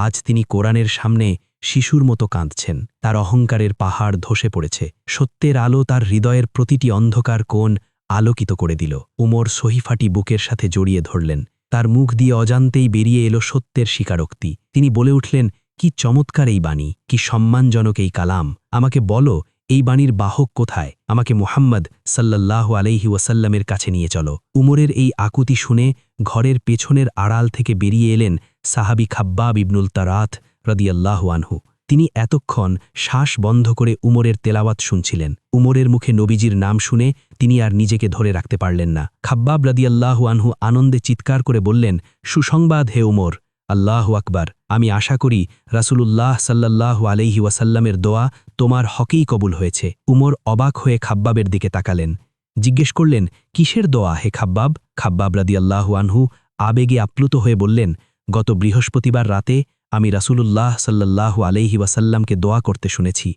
আজ তিনি কোরআনের সামনে শিশুর মতো কাঁদছেন। তার অহংকারের পাহাড় ধসে পড়েছে। সত্যের আলো তার হৃদয়ের প্রতিটি অন্ধকার কোণ আলোকিত করে দিল। উমর সহিফাটি বুকের সাথে জড়িয়ে ধরলেন। তার মুখ দিয়ে অজান্তেই বেরিয়ে এলো সত্যের স্বীকারোক্তি। তিনি বলে উঠলেন, কি চমৎকার এই বাণী, কি সম্মানজনক এই কালাম। আমাকে বলো, এই বাণীর বাহক কোথায়? আমাকে মুহাম্মদ সাল্লাল্লাহু আলাইহি ওয়াসাল্লামের কাছে নিয়ে চলো। উমরের এই আকুতি শুনে ঘরের পেছনের আড়াল থেকে বেরিয়ে এলেন সাহাবী খাব্বাব ইবনুল তারাত রাদিয়াল্লাহু আনহু। তিনি এতক্ষণ শ্বাস বন্ধ করে উমরের তেলাওয়াত শুনছিলেন। উমরের মুখে নবীজির নাম শুনে তিনি আর নিজেকে ধরে রাখতে পারলেন না। খাব্বাব রাদিয়াল্লাহু আনহু আনন্দে চিৎকার করে বললেন, সুসংবাদ হে উমর, আল্লাহু আকবার। আমি আশা করি রাসূলুল্লাহ সাল্লাল্লাহু আলাইহি ওয়াসাল্লামের দোয়া তোমার হকেই কবুল হয়েছে। উমর অবাক হয়ে খাব্বাবের দিকে তাকালেন। জিজ্ঞেস করলেন, কিসের দোয়া হে খাব্বাব? খাব্বাব রাদিয়াল্লাহু আনহু আবেগে আপ্লুত হয়ে বললেন, গত বৃহস্পতিবার রাতে আমি রাসূলুল্লাহ সাল্লাল্লাহু আলাইহি ওয়াসাল্লামকে দোয়া করতে শুনেছি।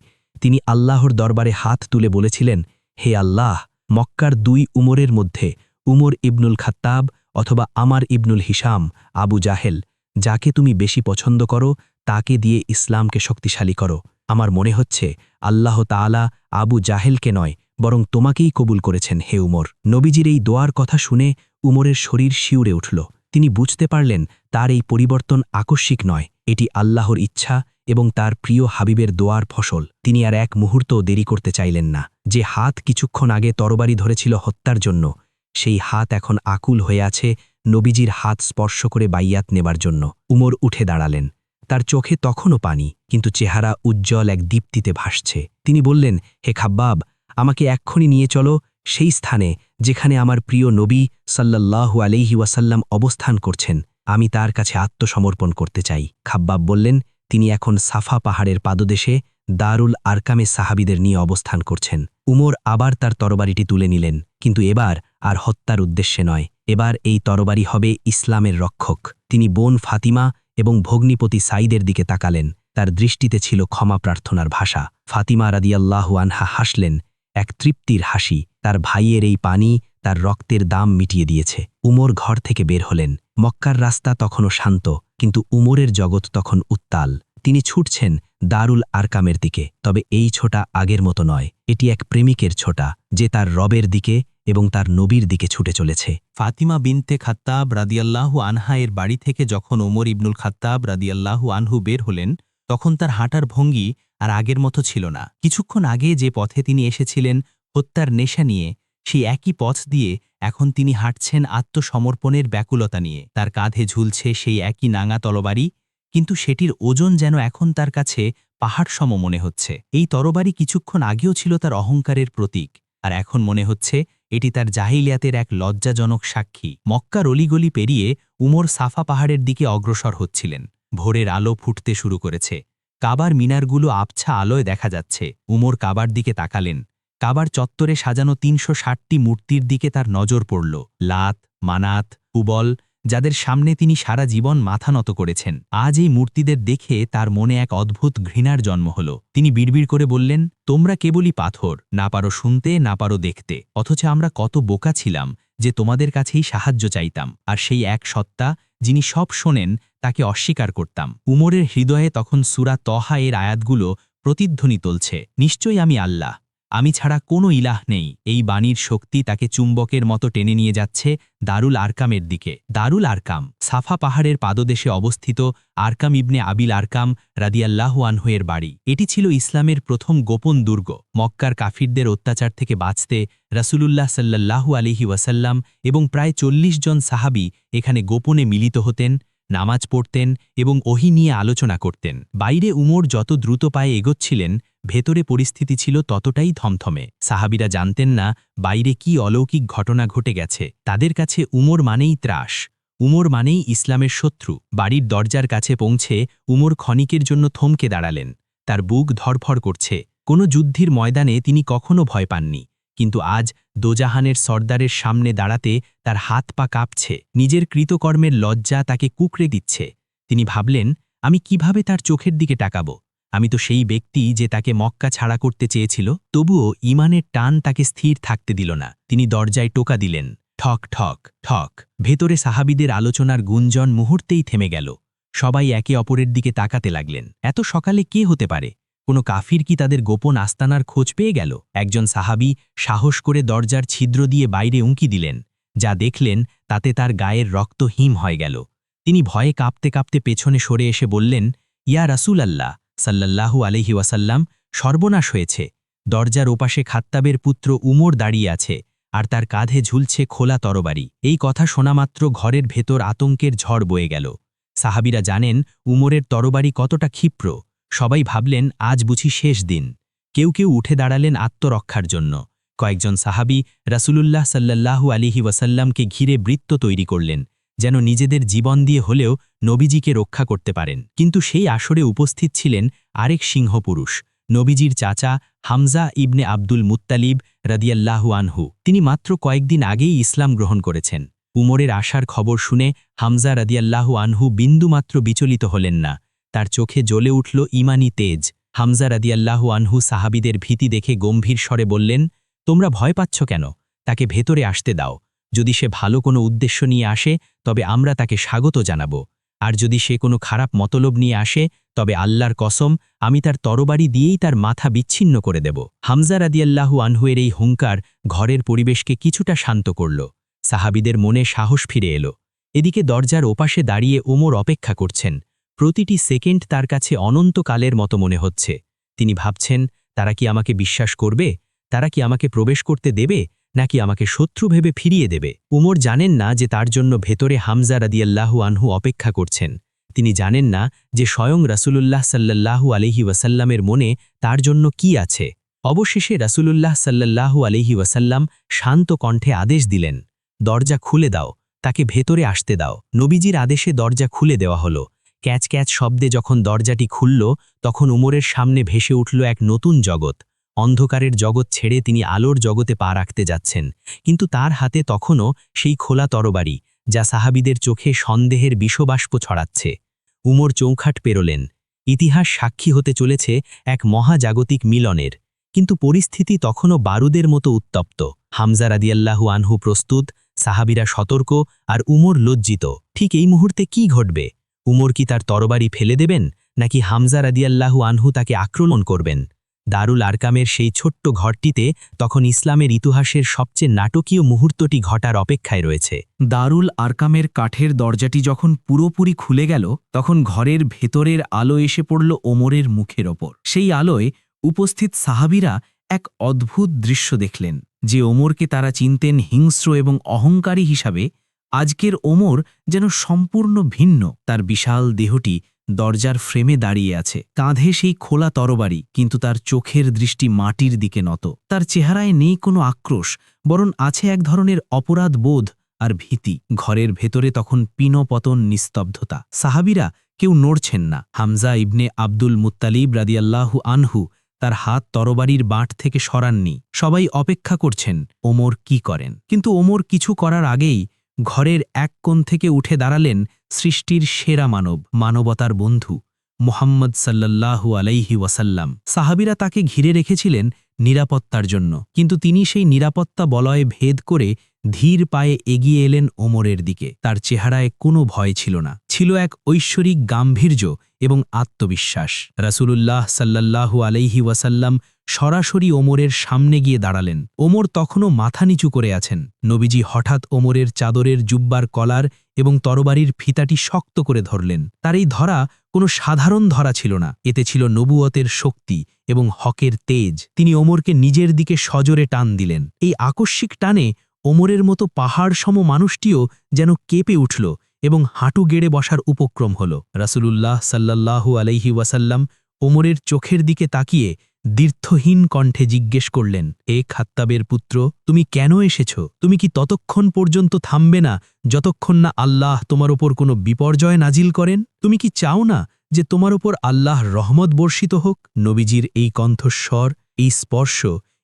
তিনি আল্লাহর দরবারে হাত তুলে বলেছিলেন, হে আল্লাহ, মক্কার 2 উমরের মধ্যে উমর ইবনুল খাত্তাব অথবা আমার ইবনুল হিশাম, আবু জাহেল, যাকে তুমি বেশি পছন্দ করো তাকে দিয়ে ইসলামকে শক্তিশালী করো। আমার মনে হচ্ছে আল্লাহ তাআলা আবু জাহেলকে নয়, বরং তোমাকেই কবুল করেছেন হে উমর। নবীজির এই দোয়ার কথা শুনে উমরের শরীর শিউরে উঠল। তিনি বুঝতে পারলেন তার এই পরিবর্তন আকস্মিক নয়, এটি আল্লাহর ইচ্ছা এবং তার প্রিয় হাবিবের দোয়ার ফসল। তিনি আর এক মুহূর্তও দেরি করতে চাইলেন না। যে হাত কিছুক্ষণ আগে তরবারি ধরেছিল হত্যার জন্য, সেই হাত এখন আকুল হয়ে আছে নবীজির হাত স্পর্শ করে বাইয়াত নেবার জন্য। উমর উঠে দাঁড়ালেন। তার চোখে তখনও পানি, কিন্তু চেহারা উজ্জ্বল এক দীপ্তিতে ভাসছে। তিনি বললেন, হে খাব্বাব, আমাকে এক্ষুনি নিয়ে চলো সেই স্থানে যেখানে আমার প্রিয় নবী সাল্লাল্লাহু আলাইহি ওয়াসাল্লাম অবস্থান করছেন। আমি তার কাছে আত্মসমর্পণ করতে চাই। খাব্বাব বললেন, তিনি এখন সাফা পাহাড়ের পাদদেশে দারুল আরকামে সাহাবিদের নিয়ে অবস্থান করছেন। উমর আবার তার তরবারিটি তুলে নিলেন, কিন্তু এবার আর হত্যার উদ্দেশ্যে নয়। এবার এই তরবারি হবে ইসলামের রক্ষক। তিনি বোন ফাতিমা এবং ভগ্নিপতি সাইদের দিকে তাকালেন। তার দৃষ্টিতে ছিল ক্ষমা প্রার্থনার ভাষা। ফাতিমা রাদিয়াল্লাহু আনহা হাসলেন, এক তৃপ্তির হাসি। তার ভাইয়ের এই পানি তার রক্তের দাম মিটিয়ে দিয়েছে। উমর ঘর থেকে বের হলেন। মক্কার রাস্তা তখনও শান্ত, কিন্তু উমরের জগৎ তখন উত্তাল। তিনি ছুটছেন দারুল আরকামের দিকে। তবে এই ছোটা আগের মতো নয়। এটি এক প্রেমিকের ছোটা, যে তার রবের দিকে এবং তার নবীর দিকে ছুটে চলেছে। ফাতিমা বিনতে খাত্তাব রাদিয়াল্লাহু আনহা এর বাড়ি থেকে যখন ওমর ইবনুল খাত্তাব রাদিয়াল্লাহু আনহু বের হলেন, তখন তার হাঁটার ভঙ্গি আর আগের মতো ছিল না। কিছুক্ষণ আগে যে পথে তিনি এসেছিলেন হত্যার নেশা নিয়ে, সেই একই পথ দিয়ে এখন তিনি হাঁটছেন আত্মসমর্পণের ব্যাকুলতা নিয়ে। তার কাঁধে ঝুলছে সেই একই নাঙা তরবারি, কিন্তু সেটির ওজন যেন এখন তার কাছে পাহাড় সম মনে হচ্ছে। এই তরবারি কিছুক্ষণ আগেও ছিল তার অহংকারের প্রতীক, আর এখন মনে হচ্ছে এটি তার জাহিলিয়াতের এক লজ্জাজনক সাক্ষী। মক্কার অলিগলি পেরিয়ে উমর সাফা পাহাড়ের দিকে অগ্রসর হচ্ছিলেন। ভোরের আলো ফুটতে শুরু করেছে। কাবার মিনারগুলো আবছা আলোয় দেখা যাচ্ছে। উমর কাবার দিকে তাকালেন। কাবার চত্বরে সাজানো ৩৬০টি মূর্তির দিকে তার নজর পড়ল। লাত, মানাত, হুবল, যাদের সামনে তিনি সারা জীবন মাথা নত করেছেন। আজ এই মূর্তিদের দেখে তার মনে এক অদ্ভুত ঘৃণার জন্ম হল। তিনি বিড়বিড় করে বললেন, তোমরা কেবলই পাথর, না পারো শুনতে, না পারো দেখতে। অথচ আমরা কত বোকা ছিলাম যে তোমাদের কাছেই সাহায্য চাইতাম, আর সেই এক সত্তা যিনি সব শোনেন তাকে অস্বীকার করতাম। উমরের হৃদয়ে তখন সূরা তহা এর আয়াতগুলো প্রতিধ্বনি তুলছে, নিশ্চয়ই আমি আল্লাহ, আমি ছাড়া কোনো ইলাহ নেই। এই বাণীর শক্তি তাকে চুম্বকের মতো টেনে নিয়ে যাচ্ছে দারুল আরকামের দিকে। দারুল আরকাম সাফা পাহাড়ের পাদদেশে অবস্থিত আরকাম ইবনে আবিল আরকাম রাদিয়াল্লাহু আনহু এর বাড়ি। এটি ছিল ইসলামের প্রথম গোপন দুর্গ। মক্কার কাফিরদের অত্যাচার থেকে বাঁচতে রাসূলুল্লাহ সাল্লাল্লাহু আলাইহি ওয়াসাল্লাম এবং প্রায় ৪০ জন সাহাবী এখানে গোপনে মিলিত হতেন, নামাজ পড়তেন এবং ওহী নিয়ে আলোচনা করতেন। বাইরে উমর যত দ্রুত পায়ে এগোচ্ছিলেন, ভেতরে পরিস্থিতি ছিল ততটাই থমথমে। সাহাবীরা জানতেন না বাইরে কি অলৌকিক ঘটনা ঘটে গেছে। তাদের কাছে উমর মানেই ত্রাস, উমর মানেই ইসলামের শত্রু। বাড়ির দরজার কাছে পৌঁছে উমর ক্ষণিকের জন্য থমকে দাঁড়ালেন। তার বুক ধড়ফড় করছে। কোনো যুদ্ধের ময়দানে তিনি কখনো ভয় পাননি, কিন্তু আজ দোজাহানের সর্দারের সামনে দাঁড়াতে তার হাত পা কাঁপছে। নিজের কৃতকর্মের লজ্জা তাকে কুঁকড়ে দিচ্ছে। তিনি ভাবলেন, আমি কিভাবে তার চোখের দিকে তাকাবো? আমি তো সেই ব্যক্তি যে তাকে মক্কা ছাড়া করতে চেয়েছিল। তবুও ঈমানের টান তাকে স্থির থাকতে দিল না। তিনি দরজায় টোকা দিলেন। ঠক ঠক ঠক। ভেতরে সাহাবীদের আলোচনার গুঞ্জন মুহূর্তেই থেমে গেল। সবাই একে অপরের দিকে তাকাতে লাগলেন। এত সকালে কে হতে পারে? কোনো কাফির কি তাদের গোপন আস্তানার খোঁজ পেয়ে গেল? একজন সাহাবী সাহস করে দরজার ছিদ্র দিয়ে বাইরে উঁকি দিলেন। যা দেখলেন তাতে তার গায়ের রক্ত হিম হয়ে গেল। তিনি ভয়ে কাঁপতে কাঁপতে পেছনে সরে এসে বললেন, ইয়া রাসূলাল্লাহ সাল্লাল্লাহু আলাইহি ওয়াসাল্লাম, সর্বনাশ হয়েছে। দরজার ওপাশে খাত্তাবের পুত্র উমর দাঁড়িয়ে আছে, আর তার কাঁধে ঝুলছে খোলা তরবারি। এই কথা শোনামাত্র ঘরের ভেতর আতঙ্কের ঝড় বয়ে গেল। সাহাবীরা জানেন উমরের তরবারি কতটা ক্ষিপ্র। সবাই ভাবলেন আজ বুঝি শেষ দিন। কেউ কেউ উঠে দাঁড়ালেন আত্মরক্ষার জন্য। কয়েকজন সাহাবী রাসূলুল্লাহ সাল্লাল্লাহু আলাইহি ওয়াসাল্লামকে ঘিরে বৃত্ত তৈরি করলেন, যেন নিজেদের জীবন দিয়ে হলেও নবীজিকে রক্ষা করতে পারেন। কিন্তু সেই আসরে উপস্থিত ছিলেন আরেক সিংহপুরুষ, নবীজির চাচা হামজা ইবনে আব্দুল মুত্তালিব রাদিয়াল্লাহু আনহু। তিনি মাত্র কয়েকদিন আগেই ইসলাম গ্রহণ করেছেন। উমরের আসার খবর শুনে হামজা রাদিয়াল্লাহু আনহু বিন্দুমাত্র বিচলিত হলেন না। তার চোখে জ্বলে উঠল ঈমানি তেজ। হামজা রাদিয়াল্লাহু আনহু সাহাবীদের ভীতি দেখে গম্ভীর স্বরে বললেন, তোমরা ভয় পাচ্ছ কেন? তাকে ভেতরে আসতে দাও। যদি সে ভালো কোনো উদ্দেশ্য নিয়ে আসে তবে আমরা তাকে স্বাগত জানাব, আর যদি সে কোনো খারাপ মতলব নিয়ে আসে তবে আল্লাহর কসম আমি তার তরবারি দিয়েই তার মাথা বিচ্ছিন্ন করে দেব। হামজা রাদিয়াল্লাহু আনহুয়ের এই হুঙ্কার ঘরের পরিবেশকে কিছুটা শান্ত করল। সাহাবীদের মনে সাহস ফিরে এলো। এদিকে দরজার ওপাশে দাঁড়িয়ে ওমর অপেক্ষা করছেন। প্রতিটি সেকেন্ড তার কাছে অনন্তকালের মতো মনে হচ্ছে। তিনি ভাবছেন, তারা কি আমাকে বিশ্বাস করবে? তারা কি আমাকে প্রবেশ করতে দেবে, নাকি আমাকে শত্রু ভেবে ফিরিয়ে দেবে? উমর জানেন না যে তার জন্য ভেতরে হামজা রাদিয়াল্লাহু আনহু অপেক্ষা করছেন। তিনি জানেন না যে স্বয়ং রাসূলুল্লাহ সাল্লাল্লাহু আলাইহি ওয়াসাল্লামের মনে তার জন্য কি আছে। অবশেষে রাসূলুল্লাহ সাল্লাল্লাহু আলাইহি ওয়াসাল্লাম শান্ত কণ্ঠে আদেশ দিলেন, দরজা খুলে দাও, তাকে ভেতরে আসতে দাও। নবীজির আদেশে দরজা খুলে দেওয়া হলো। ক্যাচ ক্যাচ শব্দে যখন দরজাটি খুলল, তখন উমরের সামনে ভেসে উঠল এক নতুন জগৎ। অন্ধকারের জগৎ ছেড়ে তিনি আলোর জগতে পা রাখতে যাচ্ছেন, কিন্তু তার হাতে তখনও সেই খোলা তরবারি, যা সাহাবীদের চোখে সন্দেহের বিষবাষ্প ছড়াচ্ছে। উমর চৌখাট পেরোলেন। ইতিহাস সাক্ষী হতে চলেছে এক মহাজাগতিক মিলনের, কিন্তু পরিস্থিতি তখনও বারুদের মতো উত্তপ্ত। হামজা রাদিয়াল্লাহু আনহু প্রস্তুত, সাহাবীরা সতর্ক, আর উমর লজ্জিত। ঠিক এই মুহূর্তে কি ঘটবে? উমর কি তার তরবারি ফেলে দেবেন, নাকি হামজা রাদিয়াল্লাহু আনহু তাকে আক্রমণ করবেন? দারুল আরকামের সেই ছোট্ট ঘরটিতে তখন ইসলামের ইতিহাসের সবচেয়ে নাটকীয় মুহূর্তটি ঘটার অপেক্ষায় রয়েছে। দারুল আরকামের কাঠের দরজাটি যখন পুরোপুরি খুলে গেল, তখন ঘরের ভেতরের আলো এসে পড়ল ওমরের মুখের ওপর। সেই আলোয় উপস্থিত সাহাবীরা এক অদ্ভুত দৃশ্য দেখলেন। যে ওমরকে তারা চিনতেন হিংস্র এবং অহংকারী হিসাবে, আজকের ওমর যেন সম্পূর্ণ ভিন্ন। তার বিশাল দেহটি দরজার ফ্রেমে দাঁড়িয়ে আছে, কাঁধে সেই খোলা তরবারি, কিন্তু তার চোখের দৃষ্টি মাটির দিকে নত। তার চেহারায় নেই কোনো আক্রোশ, বরং আছে এক ধরনের অপরাধ বোধ আর ভীতি। ঘরের ভেতরে তখন পিনপতন নিস্তব্ধতা। সাহাবীরা কেউ নড়ছেন না। হামজা ইবনে আব্দুল মুত্তালিব রাদিয়াল্লাহু আনহু তার হাত তরবারির বাঁট থেকে সরাননি। সবাই অপেক্ষা করছেন ওমর কি করেন। কিন্তু ওমর কিছু করার আগেই ঘরের এক কোণ থেকে উঠে দাঁড়ালেন সৃষ্টির সেরা মানব, মানবতার বন্ধু, মুহাম্মদ সাল্লাল্লাহু আলাইহি ওয়াসাল্লাম। সাহাবীরা তাকে ঘিরে রেখেছিলেন নিরাপত্তার জন্য, কিন্তু তিনি সেই নিরাপত্তা বলয় ভেদ করে ধীর পায়ে এগিয়ে এলেন ওমরের দিকে। তার চেহারায় কোনো ভয় ছিল না, ছিল এক ঐশ্বরিক গাম্ভীর্য এবং আত্মবিশ্বাস। রাসূলুল্লাহ সাল্লাল্লাহু আলাইহি ওয়াসাল্লাম সরাসরি ওমরের সামনে গিয়ে দাঁড়ালেন। ওমর তখনও মাথা নিচু করে আছেন। নবীজি হঠাৎ ওমরের চাদরের জুব্বার কলার এবং তরবারির ফিতাটি শক্ত করে ধরলেন। তার এই ধরা কোনো সাধারণ ধরা ছিল না, এতে ছিল নবুয়তের শক্তি এবং হকের তেজ। তিনি ওমরকে নিজের দিকে সজোরে টান দিলেন। এই আকস্মিক টানে ওমরের মতো পাহাড় সম মানুষটিও যেন কেঁপে উঠল এবং হাঁটু গেড়ে বসার উপক্রম হল। রাসূলুল্লাহ সাল্লাল্লাহু আলাইহি ওয়াসাল্লাম ওমরের চোখের দিকে তাকিয়ে দীর্থহীন কণ্ঠে জিজ্ঞেস করলেন, এ খাত্তাবের পুত্র, তুমি কেন এসেছ? তুমি কি ততক্ষণ পর্যন্ত থামবে না যতক্ষণ না আল্লাহ তোমার ওপর কোনো বিপর্যয় নাজিল করেন? তুমি কি চাও না যে তোমার ওপর আল্লাহ রহমত বর্ষিত হোক? নবীজির এই কণ্ঠস্বর, এই স্পর্শ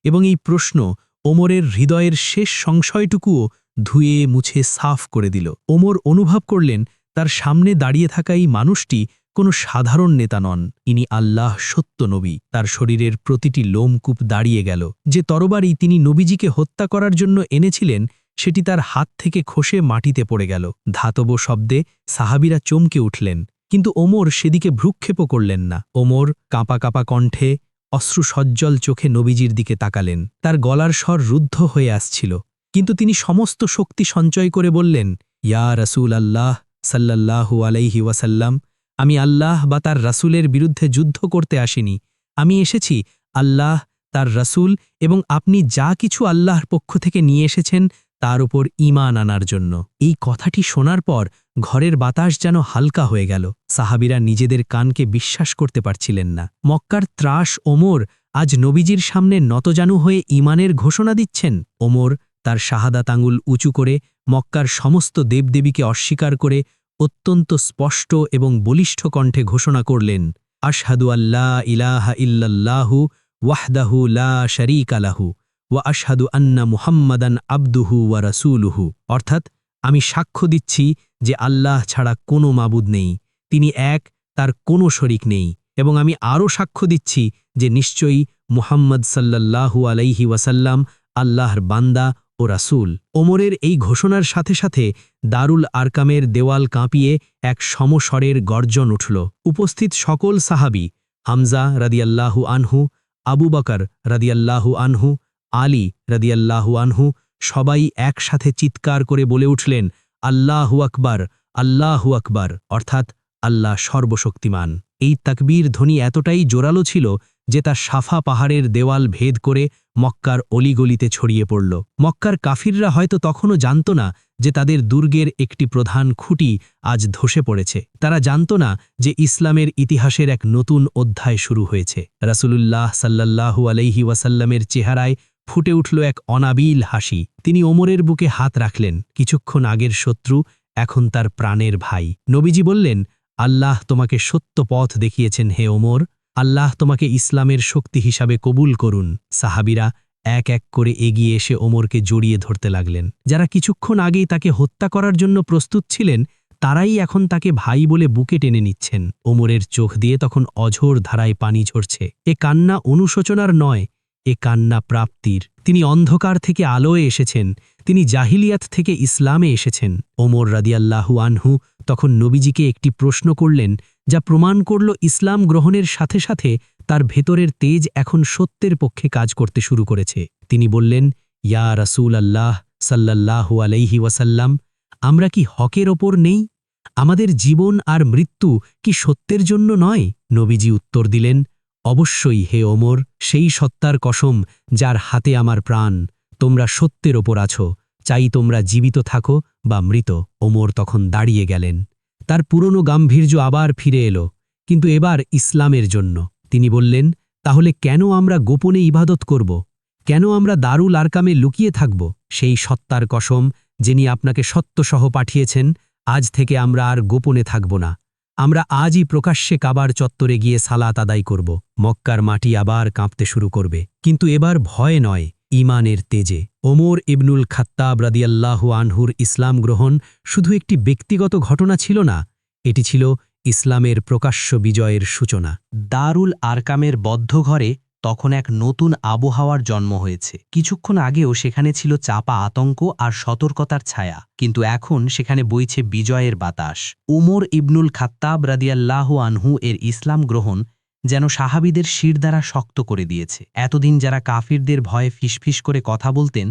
এবং এই প্রশ্ন ওমরের হৃদয়ের শেষ সংশয়টুকুও ধুয়ে মুছে সাফ করে দিল। ওমর অনুভব করলেন তার সামনে দাঁড়িয়ে থাকা এই মানুষটি কোনো সাধারণ নেতা নন, ইনি আল্লাহ সত্য নবী। তার শরীরের প্রতিটি লোমকূপ দাঁড়িয়ে গেল। যে তরবারি তিনি নবীজিকে হত্যা করার জন্য এনেছিলেন, সেটি তার হাত থেকে খসে মাটিতে পড়ে গেল। ধাতব শব্দে সাহাবীরা চমকে উঠলেন, কিন্তু ওমর সেদিকে ভ্রুক্ষেপও করলেন না। ওমর কাঁপা কাঁপা কণ্ঠে, অশ্রুসজ্জল চোখে নবীজির দিকে তাকালেন। তার গলার স্বর রুদ্ধ হয়ে আসছিল, কিন্তু তিনি সমস্ত শক্তি সঞ্চয় করে বললেন, ইয়া রাসূল আল্লাহ সাল্লাল্লাহু আলাইহি ওয়াসাল্লাম, আমি আল্লাহ বা তার রাসূলের বিরুদ্ধে যুদ্ধ করতে আসিনি। আমি এসেছি আল্লাহ, তার রাসূল এবং আপনি যা কিছু আল্লাহর পক্ষ থেকে নিয়ে এসেছেন তার উপর ঈমান আনার জন্য। এই কথাটি শোনার পর ঘরের বাতাস যেন হালকা হয়ে গেল। সাহাবীরা নিজেদের কানকে বিশ্বাস করতে পারছিলেন না। মক্কার ত্রাস ওমর আজ নবীজির সামনে নতজানু হয়ে ঈমানের ঘোষণা দিচ্ছেন। ওমর তার শাহাদাত আঙুল উঁচু করে মক্কার সমস্ত দেবদেবীকে অস্বীকার করে অত্যন্ত স্পষ্ট এবং বলিষ্ঠ কণ্ঠে ঘোষণা করলেন, আশহাদু আল্লা ইলাহা ইল্লাল্লাহু ওয়াহদাহু লা শারীকা লাহু ওয়া আশহাদু আন্না মুহাম্মাদান আবদুহু ওয়া রাসূলুহু। অর্থাৎ, আমি সাক্ষ্য দিচ্ছি যে আল্লাহ ছাড়া কোনো মাবুদ নেই, তিনি এক, তার কোনো শরিক নেই, এবং আমি আরও সাক্ষ্য দিচ্ছি যে নিশ্চয়ই মুহাম্মদ সাল্লাল্লাহু আলাইহি ওয়াসাল্লাম আল্লাহর বান্দা ও রাসূল। ওমরের এই ঘোষণার সাথে সাথে দারুল আরকামের দেওয়াল কাঁপিয়ে এক সমস্বরের গর্জন উঠল। উপস্থিত সকল সাহাবী, হামজা রাদিয়াল্লাহু আনহু, আবু বকর রাদিয়াল্লাহু আনহু, আলী রাদিয়াল্লাহু আনহু, সবাই একসাথে চিৎকার করে বলে উঠলেন, আল্লাহু আকবার, আল্লাহু আকবার, অর্থাৎ আল্লাহ সর্বশক্তিমান। এই তাকবীর ধ্বনি এতটাই জোরালো ছিল যে তা সাফা পাহাড়ের দেওয়াল ভেদ করে মক্কার অলিগলিতে ছড়িয়ে পড়ল। মক্কার কাফিররা হয়তো তখনও জানত না যে তাদের দুর্গের একটি প্রধান খুঁটি আজ ধসে পড়েছে। তারা জানত না যে ইসলামের ইতিহাসের এক নতুন অধ্যায় শুরু হয়েছে। রাসূলুল্লাহ সাল্লাল্লাহু আলাইহি ওয়াসাল্লামের চেহারায় ফুটে উঠল এক অনাবিল হাসি। তিনি ওমরের বুকে হাত রাখলেন। কিছুক্ষণ আগের শত্রু এখন তার প্রাণের ভাই। নবীজি বললেন, আল্লাহ তোমাকে সত্য পথ দেখিয়েছেন হে ওমর, আল্লাহ তোমাকে ইসলামের শক্তি হিসাবে কবুল করুন। সাহাবীরা এক এক করে এগিয়ে এসে ওমরকে জড়িয়ে ধরতে লাগলেন। যারা কিছুক্ষণ আগেই তাকে হত্যা করার জন্য প্রস্তুত ছিলেন, তারাই এখন তাকে ভাই বলে বুকে টেনে নিচ্ছেন। ওমরের চোখ দিয়ে তখন অঝোর ধারায় পানি ঝরছে। এ কান্না অনুশোচনার নয়, এ কান্না প্রাপ্তির। তিনি অন্ধকার থেকে আলোয় এসেছেন, তিনি জাহিলিয়াত থেকে ইসলামে এসেছেন। ওমর রাদিয়াল্লাহু আনহু তখন নবীজিকে একটি প্রশ্ন করলেন, যা প্রমাণ করল ইসলাম গ্রহণের সাথে সাথে তার ভেতরের তেজ এখন সত্যের পক্ষে কাজ করতে শুরু করেছে। তিনি বললেন, ইয়া রাসূল আল্লাহ সাল্লাল্লাহু আলাইহি ওয়াসাল্লাম, আমরা কি হকের ওপর নেই? আমাদের জীবন আর মৃত্যু কি সত্যের জন্য নয়? নবীজি উত্তর দিলেন, অবশ্যই হে ওমর, সেই সত্তার কসম যার হাতে আমার প্রাণ, তোমরা সত্যের ওপর আছো, চাই তোমরা জীবিত থাকো বা মৃত। ওমর তখন দাঁড়িয়ে গেলেন। তার পুরনো গাম্ভীর্য আবার ফিরে এলো, কিন্তু এবার ইসলামের জন্য। তিনি বললেন, তাহলে কেন আমরা গোপনে ইবাদত করব? কেন আমরা দারুল আরকামে লুকিয়ে থাকব? সেই সত্তার কসম যিনি আপনাকে সত্যসহ পাঠিয়েছেন, আজ থেকে আমরা আর গোপনে থাকব না। আমরা আজই প্রকাশ্যে কাবার চত্বরে গিয়ে সালাত আদায় করব। মক্কার মাটি আবার কাঁপতে শুরু করবে, কিন্তু এবার ভয় নয়, ঈমানের তেজে। ওমর ইবনুল খাত্তাব রাদিয়াল্লাহু আনহুর ইসলাম গ্রহণ শুধু একটি ব্যক্তিগত ঘটনা ছিল না, এটি ছিল ইসলামের প্রকাশ্য বিজয়ের সূচনা। দারুল আরকামের বদ্ধ ঘরে তখন এক নতুন আবহাওয়ার জন্ম হয়েছে। কিছুক্ষণ আগেও সেখানে ছিল চাপা আতঙ্ক আর সতর্কতার ছায়া, কিন্তু এখন সেখানে বইছে বিজয়ের বাতাস। উমর ইবনুল খাত্তাব রাদিয়াল্লাহু আনহু এর ইসলাম গ্রহণ যেন সাহাবীদের শিরদাঁড়া শক্ত করে দিয়েছে। এতদিন যারা কাফিরদের ভয়ে ফিসফিস করে কথা বলতেন,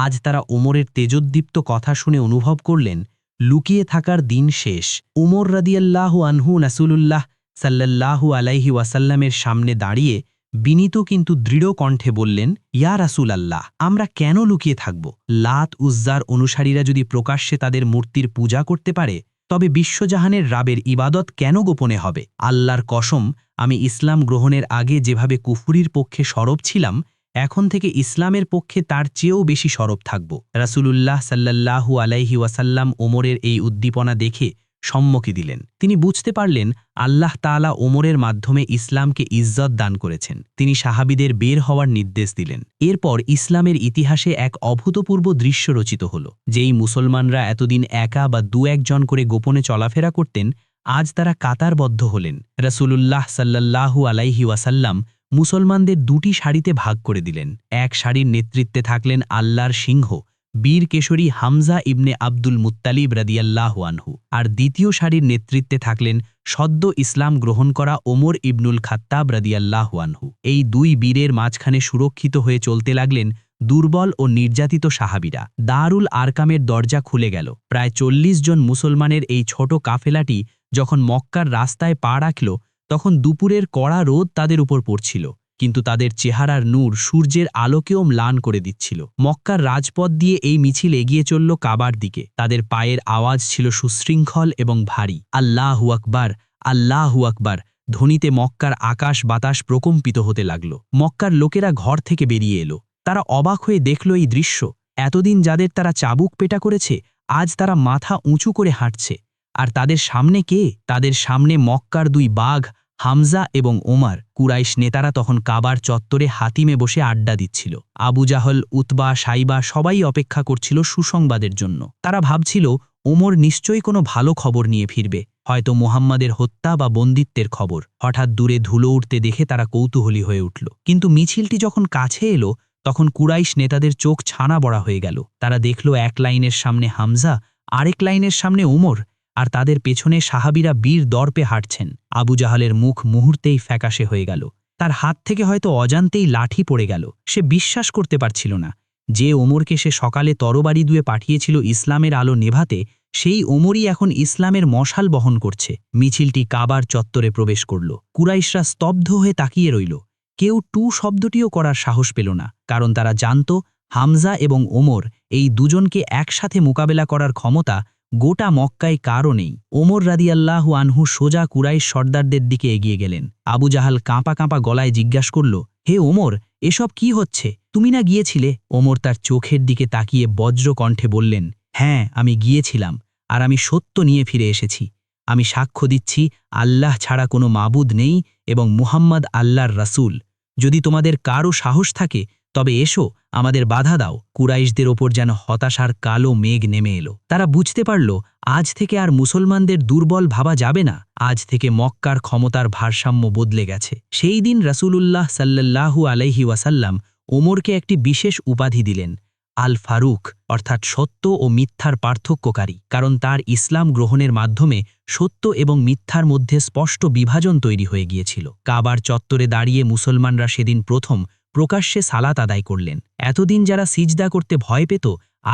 আজ তারা ওমরের তেজোদ্দীপ্ত কথা শুনে অনুভব করলেন লুকিয়ে থাকার দিন শেষ। উমর রাদিয়াল্লাহু আনহু রাসূলুল্লাহ সাল্লাল্লাহু আলাইহি ওয়াসাল্লামের সামনে দাঁড়িয়ে বিনীত কিন্তু দৃঢ় কণ্ঠে বললেন, ইয়া রাসূল আল্লাহ, আমরা কেন লুকিয়ে থাকব? লাত উজ্জার অনুসারীরা যদি প্রকাশ্যে তাদের মূর্তির পূজা করতে পারে, তবে বিশ্বজাহানের রাবের ইবাদত কেন গোপনে হবে? আল্লাহর কসম, আমি ইসলাম গ্রহণের আগে যেভাবে কুফরির পক্ষে সরব ছিলাম, এখন থেকে ইসলামের পক্ষে তার চেয়েও বেশি সরব থাকব। রাসূলুল্লাহ সাল্লাল্লাহু আলাইহি ওয়াসাল্লাম ওমরের এই উদ্দীপনা দেখে সম্মতি দিলেন। তিনি বুঝতে পারলেন আল্লাহ তাআলা ওমরের মাধ্যমে ইসলামকে ইজ্জত দান করেছেন। তিনি সাহাবীদের বের হওয়ার নির্দেশ দিলেন। এরপর ইসলামের ইতিহাসে এক অভূতপূর্ব দৃশ্য রচিত হল। যেই মুসলমানরা এতদিন একা বা দু একজন করে গোপনে চলাফেরা করতেন, আজ তারা কাতারবদ্ধ হলেন। রাসূলুল্লাহ সাল্লাল্লাহু আলাইহি ওয়াসাল্লাম মুসলমানদের দুটি সারিতে ভাগ করে দিলেন। এক সারির নেতৃত্বে থাকলেন আল্লাহর সিংহ বীর কেশরী হামজা ইবনে আব্দুল মুত্তালিব রাদিয়াল্লাহু আনহু, আর দ্বিতীয় সারির নেতৃত্বে থাকলেন সদ্য ইসলাম গ্রহণ করা ওমর ইবনুল খাত্তাব রাদিয়াল্লাহু আনহু। এই দুই বীরের মাঝখানে সুরক্ষিত হয়ে চলতে লাগলেন দুর্বল ও নির্যাতিত সাহাবীরা। দারুল আরকামের দরজা খুলে গেল। প্রায় ৪০ জন মুসলমানের এই ছোট কাফেলাটি যখন মক্কার রাস্তায় পা রাখল, তখন দুপুরের কড়া রোদ তাদের উপর পড়ছিল, কিন্তু তাদের চেহারার নূর সূর্যের আলোকেও ম্লান করে দিচ্ছিল। মক্কার রাজপথ দিয়ে এই মিছিল এগিয়ে চলল কাবার দিকে। তাদের পায়ের আওয়াজ ছিল সুশৃঙ্খল এবং ভারী। আল্লাহু আকবার, আল্লাহু আকবার ধ্বনিতে মক্কার আকাশ বাতাস প্রকম্পিত হতে লাগল। মক্কার লোকেরা ঘর থেকে বেরিয়ে এলো। তারা অবাক হয়ে দেখল এই দৃশ্য। এতদিন যাদের তারা চাবুক পেটা করেছে, আজ তারা মাথা উঁচু করে হাঁটছে। আর তাদের সামনে কে? তাদের সামনে মক্কার দুই বাঘ হামজা এবং ওমর। কুরাইশ নেতারা তখন কাবার চত্বরে হাতিমে বসে আড্ডা দিচ্ছিল। আবু জাহল, উতবা, সাইবা সবাই অপেক্ষা করছিল সুসংবাদের জন্য। তারা ভাবছিল ওমর নিশ্চয়ই কোনো ভালো খবর নিয়ে ফিরবে, হয়তো মুহাম্মাদের হত্যা বা বন্দিত্বের খবর। হঠাৎ দূরে ধুলো উঠতে দেখে তারা কৌতূহলী হয়ে উঠল। কিন্তু মিছিলটি যখন কাছে এলো, তখন কুরাইশ নেতাদের চোখ ছানা বড়া হয়ে গেল। তারা দেখল এক লাইনের সামনে হামজা, আরেক লাইনের সামনে ওমর, আর তাদের পেছনে সাহাবীরা বীর দর্পে হাঁটছেন। আবু জাহালের মুখ মুহূর্তেই ফ্যাকাশে হয়ে গেল। তার হাত থেকে হয়তো অজান্তেই লাঠি পড়ে গেল। সে বিশ্বাস করতে পারছিল না যে ওমরকে সে সকালে তরবারি দিয়ে পাঠিয়েছিল ইসলামের আলো নেভাতে, সেই ওমরই এখন ইসলামের মশাল বহন করছে। মিছিলটি কাবার চত্বরে প্রবেশ করল। কুরাইশরা স্তব্ধ হয়ে তাকিয়ে রইল। কেউ টু শব্দটিও করার সাহস পেল না, কারণ তারা জানত হামজা এবং ওমর, এই দুজনকে একসাথে মোকাবেলা করার ক্ষমতা গোটা মক্কায় কারও নেই। ওমর রাদিয়াল্লাহু আনহু সোজা কুরাইশ সর্দারদের দিকে এগিয়ে গেলেন। আবু জাহাল কাঁপা কাঁপা গলায় জিজ্ঞাসা করল, হে ওমর, এসব কি হচ্ছে? তুমি না গিয়েছিলে? ওমর তার চোখের দিকে তাকিয়ে বজ্র কণ্ঠে বললেন, হ্যাঁ, আমি গিয়েছিলাম, আর আমি সত্য নিয়ে ফিরে এসেছি। আমি সাক্ষ্য দিচ্ছি আল্লাহ ছাড়া কোনো মাবুদ নেই এবং মুহাম্মদ আল্লাহর রাসূল। যদি তোমাদের কারও সাহস থাকে তবে এসো, আমাদের বাধা দাও। কুরাইশদের ওপর যেন হতাশার কালো মেঘ নেমে এলো। তারা বুঝতে পারল আজ থেকে আর মুসলমানদের দুর্বল ভাবা যাবে না। আজ থেকে মক্কার ক্ষমতার ভারসাম্য বদলে গেছে। সেই দিন রাসূলুল্লাহ সাল্লাল্লাহু আলাইহি ওয়াসাল্লাম ওমরকে একটি বিশেষ উপাধি দিলেন, আল ফারুক, অর্থাৎ সত্য ও মিথ্যার পার্থক্যকারী। কারণ তার ইসলাম গ্রহণের মাধ্যমে সত্য এবং মিথ্যার মধ্যে স্পষ্ট বিভাজন তৈরি হয়ে গিয়েছিল। কাবার চত্বরে দাঁড়িয়ে মুসলমানরা সেদিন প্রথম প্রকাশ্যে সালাত আদায় করলেন। এতদিন যারা সিজদা করতে ভয় পেত,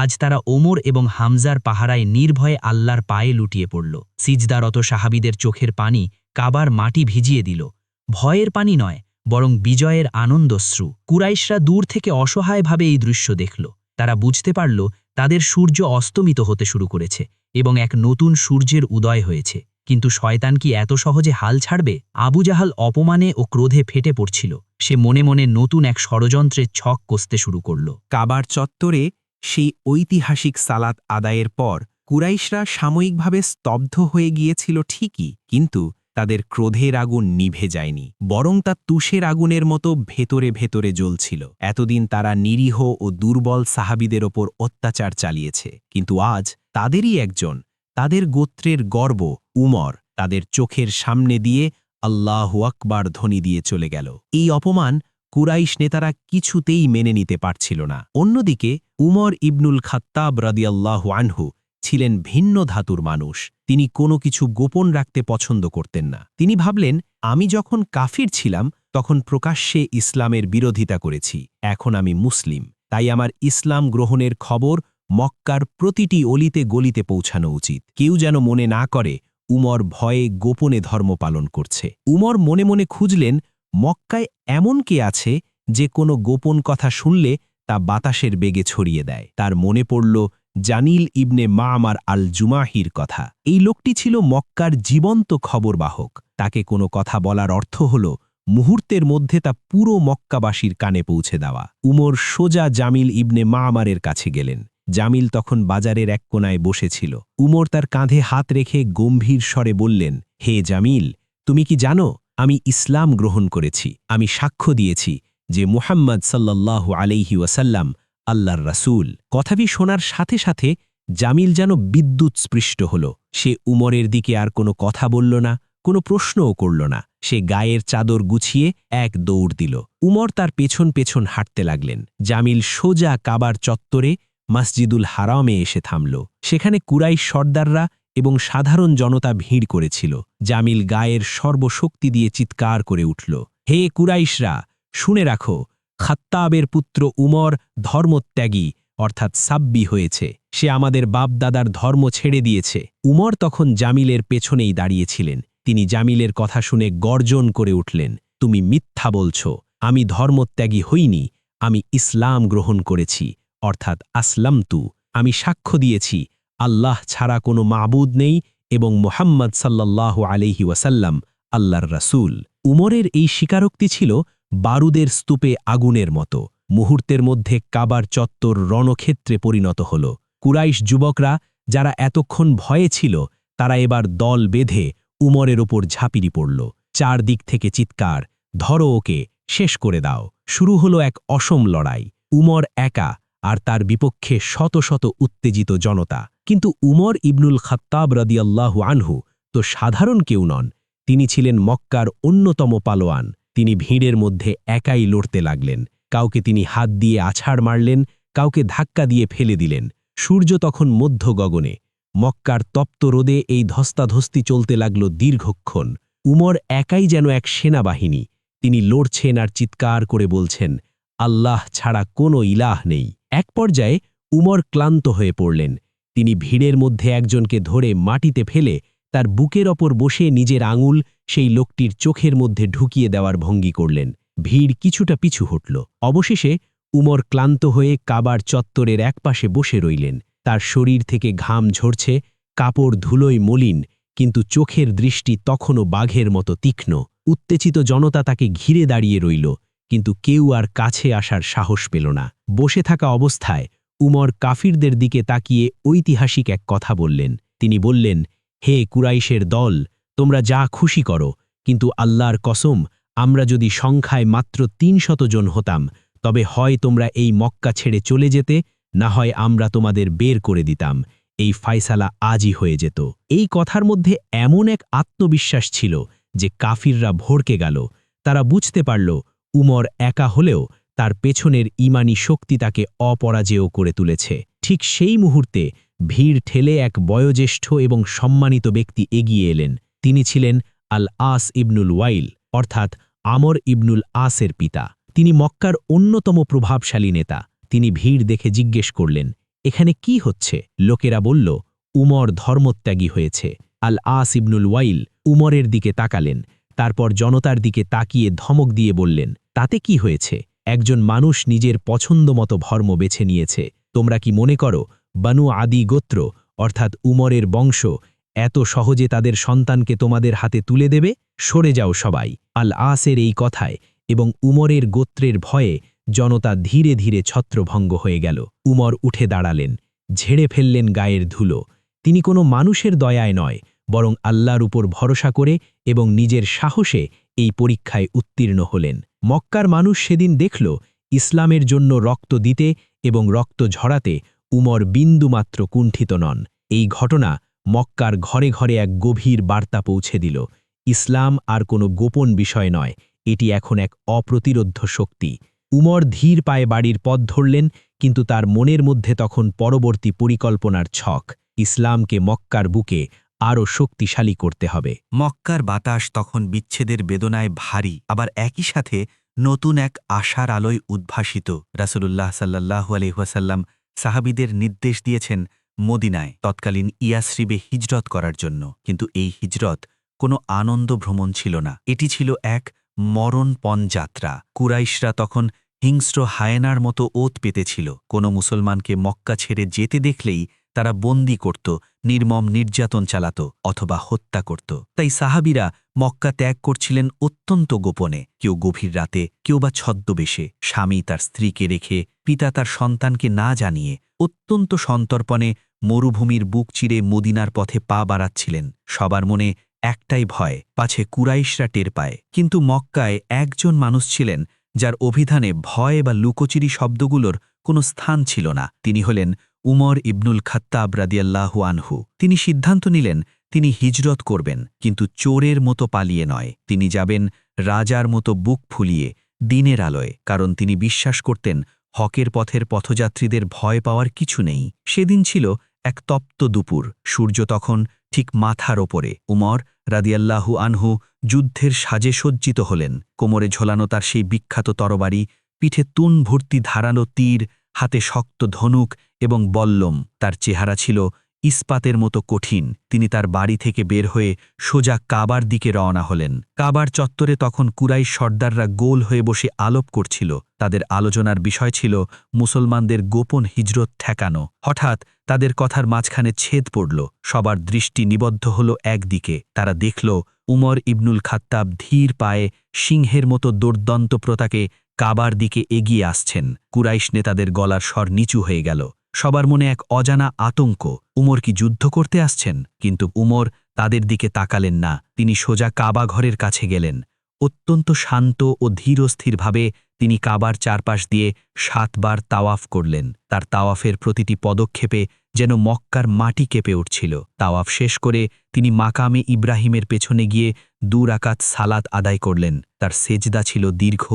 আজ তারা ওমর এবং হামজার পাহারায় নির্ভয়ে আল্লাহর পায়ে লুটিয়ে পড়ল। সিজদারত সাহাবীদের চোখের পানি কাবার মাটি ভিজিয়ে দিল। ভয়ের পানি নয়, বরং বিজয়ের আনন্দশ্রু। কুরাইশরা দূর থেকে অসহায়ভাবে এই দৃশ্য দেখল। তারা বুঝতে পারল তাদের সূর্য অস্তমিত হতে শুরু করেছে এবং এক নতুন সূর্যের উদয় হয়েছে। কিন্তু শয়তান কি এত সহজে হাল ছাড়বে? আবু জাহাল অপমানে ও ক্রোধে ফেটে পড়ছিল। সে মনে মনে নতুন এক ষড়যন্ত্রের ছক কষতে শুরু করল। কাবার চত্বরে সেই ঐতিহাসিক সালাত আদায়ের পর কুরাইশরা সাময়িকভাবে স্তব্ধ হয়ে গিয়েছিল ঠিকই, কিন্তু তাদের ক্রোধের আগুন নিভে যায়নি, বরং তা তুষের আগুনের মতো ভেতরে ভেতরে জ্বলছিল। এতদিন তারা নিরীহ ও দুর্বল সাহাবীদের ওপর অত্যাচার চালিয়েছে, কিন্তু আজ তাদেরই একজন, তাদের গোত্রের গর্ব উমর, তাদের চোখের সামনে দিয়ে আল্লাহু আকবার ধ্বনি দিয়ে চলে গেল। এই অপমান কুরাইশ নেতারা কিছুতেই মেনে নিতে পারছিল না। অন্যদিকে উমর ইবনুল খাত্তাব রাদিয়াল্লাহু আনহু ছিলেন ভিন্ন ধাতুর মানুষ। তিনি কোনো কিছু গোপন রাখতে পছন্দ করতেন না। তিনি ভাবলেন, আমি যখন কাফির ছিলাম তখন প্রকাশ্যে ইসলামের বিরোধিতা করেছি, এখন আমি মুসলিম, তাই আমার ইসলাম গ্রহণের খবর মক্কার প্রতিটি অলিতে গলিতে পৌঁছানো উচিত। কেউ যেন মনে না করে উমর ভয়ে গোপনে ধর্ম পালন করছে। উমর মনে মনে খুঁজলেন মক্কায় এমন কে আছে যে কোনো গোপন কথা শুনলে তা বাতাসের বেগে ছড়িয়ে দেয়। তার মনে পড়ল জানিল ইবনে মামার আল জুমাহির কথা। এই লোকটি ছিল মক্কার জীবন্ত খবরবাহক। তাকে কোনো কথা বলার অর্থ হল মুহূর্তের মধ্যে তা পুরো মক্কাবাসীর কানে পৌঁছে দেওয়া। উমর সোজা জামিল ইবনে মামারের কাছে গেলেন। জামিল তখন বাজারের এক কোনায় বসেছিল। উমর তার কাঁধে হাত রেখে গম্ভীর স্বরে বললেন, হে জামিল, তুমি কি জানো আমি ইসলাম গ্রহণ করেছি। আমি সাক্ষ্য দিয়েছি যে মুহাম্মদ সাল্লাল্লাহু আলাইহি ওয়াসাল্লাম আল্লাহর রাসূল। কথাটি শোনার সাথে সাথে জামিল যেন বিদ্যুৎ স্পৃষ্ট হল। সে উমরের দিকে আর কোনো কথা বলল না, কোনো প্রশ্নও করল না। সে গায়ের চাদর গুছিয়ে এক দৌড় দিল। উমর তার পেছন পেছন হাঁটতে লাগলেন। জামিল সোজা কাবার চত্বরে মসজিদুল হারামে এসে থামল। সেখানে কুরাইশ সর্দাররা এবং সাধারণ জনতা ভিড় করেছিল। জামিল গায়ের সর্বশক্তি দিয়ে চিৎকার করে উঠল, হে কুরাইশরা, শুনে রাখো, খাত্তাবের পুত্র উমর ধর্মত্যাগী অর্থাৎ সাব্বি হয়েছে। সে আমাদের বাপদাদার ধর্ম ছেড়ে দিয়েছে। উমর তখন জামিলের পেছনেই দাঁড়িয়েছিলেন। তিনি জামিলের কথা শুনে গর্জন করে উঠলেন, তুমি মিথ্যা বলছ, আমি ধর্মত্যাগী হইনি, আমি ইসলাম গ্রহণ করেছি, অর্থাৎ আসলামতু। আমি সাক্ষ্য দিয়েছি আল্লাহ ছাড়া কোনো মাবুদ নেই এবং মুহাম্মদ সাল্লাল্লাহু আলাইহি ওয়াসাল্লাম আল্লাহর রাসূল। উমরের এই স্বীকারোক্তি ছিল বারুদের স্তূপে আগুনের মতো। মুহূর্তের মধ্যে কাবার চত্বর রণক্ষেত্রে পরিণত হল। কুরাইশ যুবকরা যারা এতক্ষণ ভয়ে ছিল, তারা এবার দল বেঁধে উমরের ওপর ঝাঁপিয়ে পড়ল। চারদিক থেকে চিৎকার, ধরো ওকে, শেষ করে দাও। শুরু হলো এক অসম লড়াই। উমর একা, আর তার বিপক্ষে শত শত উত্তেজিত জনতা। কিন্তু উমর ইবনুল খাত্তাব রাদিয়াল্লাহু আনহু তো সাধারণ কেউ নন। তিনি ছিলেন মক্কার অন্যতম পালোয়ান। তিনি ভিড়ের মধ্যে একাই লড়তে লাগলেন। কাউকে তিনি হাত দিয়ে আছাড় মারলেন, কাউকে ধাক্কা দিয়ে ফেলে দিলেন। সূর্য তখন মধ্য গগনে। মক্কার তপ্ত রোদে এই ধস্তাধস্তি চলতে লাগল দীর্ঘক্ষণ। উমর একাই যেন এক সেনাবাহিনী। তিনি লড়ছেন আর চিৎকার করে বলছেন, আল্লাহ ছাড়া কোনো ইলাহ নেই। এক পর্যায়ে উমর ক্লান্ত হয়ে পড়লেন। তিনি ভিড়ের মধ্যে একজনকে ধরে মাটিতে ফেলে তার বুকের ওপর বসে নিজের আঙুল সেই লোকটির চোখের মধ্যে ঢুকিয়ে দেওয়ার ভঙ্গি করলেন। ভিড় কিছুটা পিছু হটল। অবশেষে উমর ক্লান্ত হয়ে কাবার চত্বরের একপাশে বসে রইলেন। তার শরীর থেকে ঘাম ঝরছে, কাপড় ধুলোয় মলিন, কিন্তু চোখের দৃষ্টি তখনও বাঘের মতো তীক্ষ্ণ। উত্তেজিত জনতা তাকে ঘিরে দাঁড়িয়ে রইল, কিন্তু কেউ আর কাছে আসার সাহস পেল না। বসে থাকা অবস্থায় উমর কাফিরদের দিকে তাকিয়ে ঐতিহাসিক এক কথা বললেন। তিনি বললেন, হে কুরাইশের দল, তোমরা যা খুশি করো, কিন্তু আল্লাহর কসম, আমরা যদি সংখ্যায় মাত্র ৩০০ জন হতাম, তবে হয় তোমরা এই মক্কা ছেড়ে চলে যেতে, না হয় আমরা তোমাদের বের করে দিতাম। এই ফায়সালা আজই হয়ে যেত। এই কথার মধ্যে এমন এক আত্মবিশ্বাস ছিল যে কাফিররা ভড়কে গেল। তারা বুঝতে পারল উমর একা হলেও তার পেছনের ঈমানী শক্তি তাকে অপরাজেয় করে তুলেছে। ঠিক সেই মুহূর্তে ভিড় ঠেলে এক বয়োজ্যেষ্ঠ এবং সম্মানিত ব্যক্তি এগিয়ে এলেন। তিনি ছিলেন আল আস ইবনুল ওয়াইল, অর্থাৎ আমর ইবনুল আসের পিতা। তিনি মক্কার অন্যতম প্রভাবশালী নেতা। তিনি ভিড় দেখে জিজ্ঞেস করলেন, এখানে কি হচ্ছে? লোকেরা বলল, উমর ধর্মত্যাগী হয়েছে। আল আস ইবনুল ওয়াইল উমরের দিকে তাকালেন, তারপর জনতার দিকে তাকিয়ে ধমক দিয়ে বললেন, তাতে কি হয়েছে? একজন মানুষ নিজের পছন্দমতো ধর্ম বেছে নিয়েছে। তোমরা কি মনে করো বানু আদি গোত্র, অর্থাৎ উমরের বংশ, এত সহজে তাদের সন্তানকে তোমাদের হাতে তুলে দেবে? সরে যাও সবাই। আল আসের এই কথায় এবং উমরের গোত্রের ভয়ে জনতা ধীরে ধীরে ছত্রভঙ্গ হয়ে গেল। উমর উঠে দাঁড়ালেন, ঝেড়ে ফেললেন গায়ের ধুলো। তিনি কোনো মানুষের দয়ায় নয়, বরং আল্লাহর উপর ভরসা করে এবং নিজের সাহসে এই পরীক্ষায় উত্তীর্ণ হলেন। মক্কার মানুষ সেদিন দেখল ইসলামের জন্য রক্ত দিতে এবং রক্ত ঝরাতে উমর বিন্দুমাত্র কুণ্ঠিত নন। এই ঘটনা মক্কার ঘরে ঘরে এক গভীর বার্তা পৌঁছে দিল। ইসলাম আর কোনো গোপন বিষয় নয়, এটি এখন এক অপ্রতিরোধ্য শক্তি। উমর ধীর পায়ে বাড়ির পথ ধরলেন, কিন্তু তার মনের মধ্যে তখন পরবর্তী পরিকল্পনার ছক। ইসলামকে মক্কার বুকে আরও শক্তিশালী করতে হবে। মক্কার বাতাস তখন বিচ্ছেদের বেদনায় ভারী, আবার একই সাথে নতুন এক আশার আলোয় উদ্ভাসিত। রাসূলুল্লাহ সাল্লাল্লাহু আলাইহি ওয়াসাল্লাম সাহাবীদের নির্দেশ দিয়েছেন মদিনায় তৎকালীন ইয়াসরিবে হিজরত করার জন্য। কিন্তু এই হিজরত কোনো আনন্দ ভ্রমণ ছিল না, এটি ছিল এক মরণপণ যাত্রা। কুরাইশরা তখন হিংস্র হায়েনার মতো ওত পেতেছিল। কোনো মুসলমানকে মক্কা ছেড়ে যেতে দেখলেই তারা বন্দী করত, নির্মম নির্যাতন চালাত অথবা হত্যা করত। তাই সাহাবীরা মক্কা ত্যাগ করছিলেন অত্যন্ত গোপনে, কেউ গভীর রাতে, কেউ বা ছদ্মবেশে। স্বামী তার স্ত্রীকে রেখে, পিতা তার সন্তানকে না জানিয়ে অত্যন্ত সন্তর্পণে মরুভূমির বুক চিরে মদিনার পথে পা বাড়াচ্ছিলেন। সবার মনে একটাই ভয়, পাছে কুরাইশরা টের পায়। কিন্তু মক্কায় একজন মানুষ ছিলেন যার অভিধানে ভয় বা লুকোচুরি শব্দগুলোর কোনো স্থান ছিল না। তিনি হলেন উমর ইবনুল খাত্তাব রাদিয়াল্লাহু আনহু। তিনি সিদ্ধান্ত নিলেন তিনি হিজরত করবেন, কিন্তু চোরের মতো পালিয়ে নয়। তিনি যাবেন রাজার মতো বুক ফুলিয়ে, দিনের আলোয়, কারণ তিনি বিশ্বাস করতেন হকের পথের পথযাত্রীদের ভয় পাওয়ার কিছু নেই। সেদিন ছিল এক তপ্ত দুপুর, সূর্য তখন ঠিক মাথার ওপরে। উমর রাদিয়াল্লাহু আনহু যুদ্ধের সাজে সজ্জিত হলেন। কোমরে ঝোলানো তার সেই বিখ্যাত তরবারি, পিঠে তুন ভর্তি ধারালো তীর, হাতে শক্ত ধনুক এবং বল্লম। তার চেহারা ছিল ইস্পাতের মতো কঠিন। তিনি তার বাড়ি থেকে বের হয়ে সোজা কাবার দিকে রওনা হলেন। কাবার চত্বরে তখন কুরাইশ সর্দাররা গোল হয়ে বসে আলোপ করছিল। তাদের আলোচনার বিষয় ছিল মুসলমানদের গোপন হিজরত ঠেকানো। হঠাৎ তাদের কথার মাঝখানে ছেদ পড়ল। সবার দৃষ্টি নিবদ্ধ হল একদিকে। তারা দেখল উমর ইবনুল খাত্তাব ধীর পায়ে সিংহের মতো দুর্দন্ত প্রতাকে কাবার দিকে এগিয়ে আসছেন। কুরাইশ নেতাদের গলার স্বর নিচু হয়ে গেল। সবার মনে এক অজানা আতঙ্ক। উমর কি যুদ্ধ করতে আসছেন? কিন্তু উমর তাদের দিকে তাকালেন না। তিনি সোজা কাবা ঘরের কাছে গেলেন। অত্যন্ত শান্ত ও ধীরস্থিরভাবে তিনি কাবার চারপাশ দিয়ে ৭ বার তাওয়াফ করলেন। তার তাওয়াফের প্রতিটি পদক্ষেপে যেন মক্কার মাটি কেঁপে উঠছিল। তাওয়াফ শেষ করে তিনি মাকামে ইব্রাহিমের পেছনে গিয়ে ২ রাকাত সালাত আদায় করলেন। তার সেজদা ছিল দীর্ঘ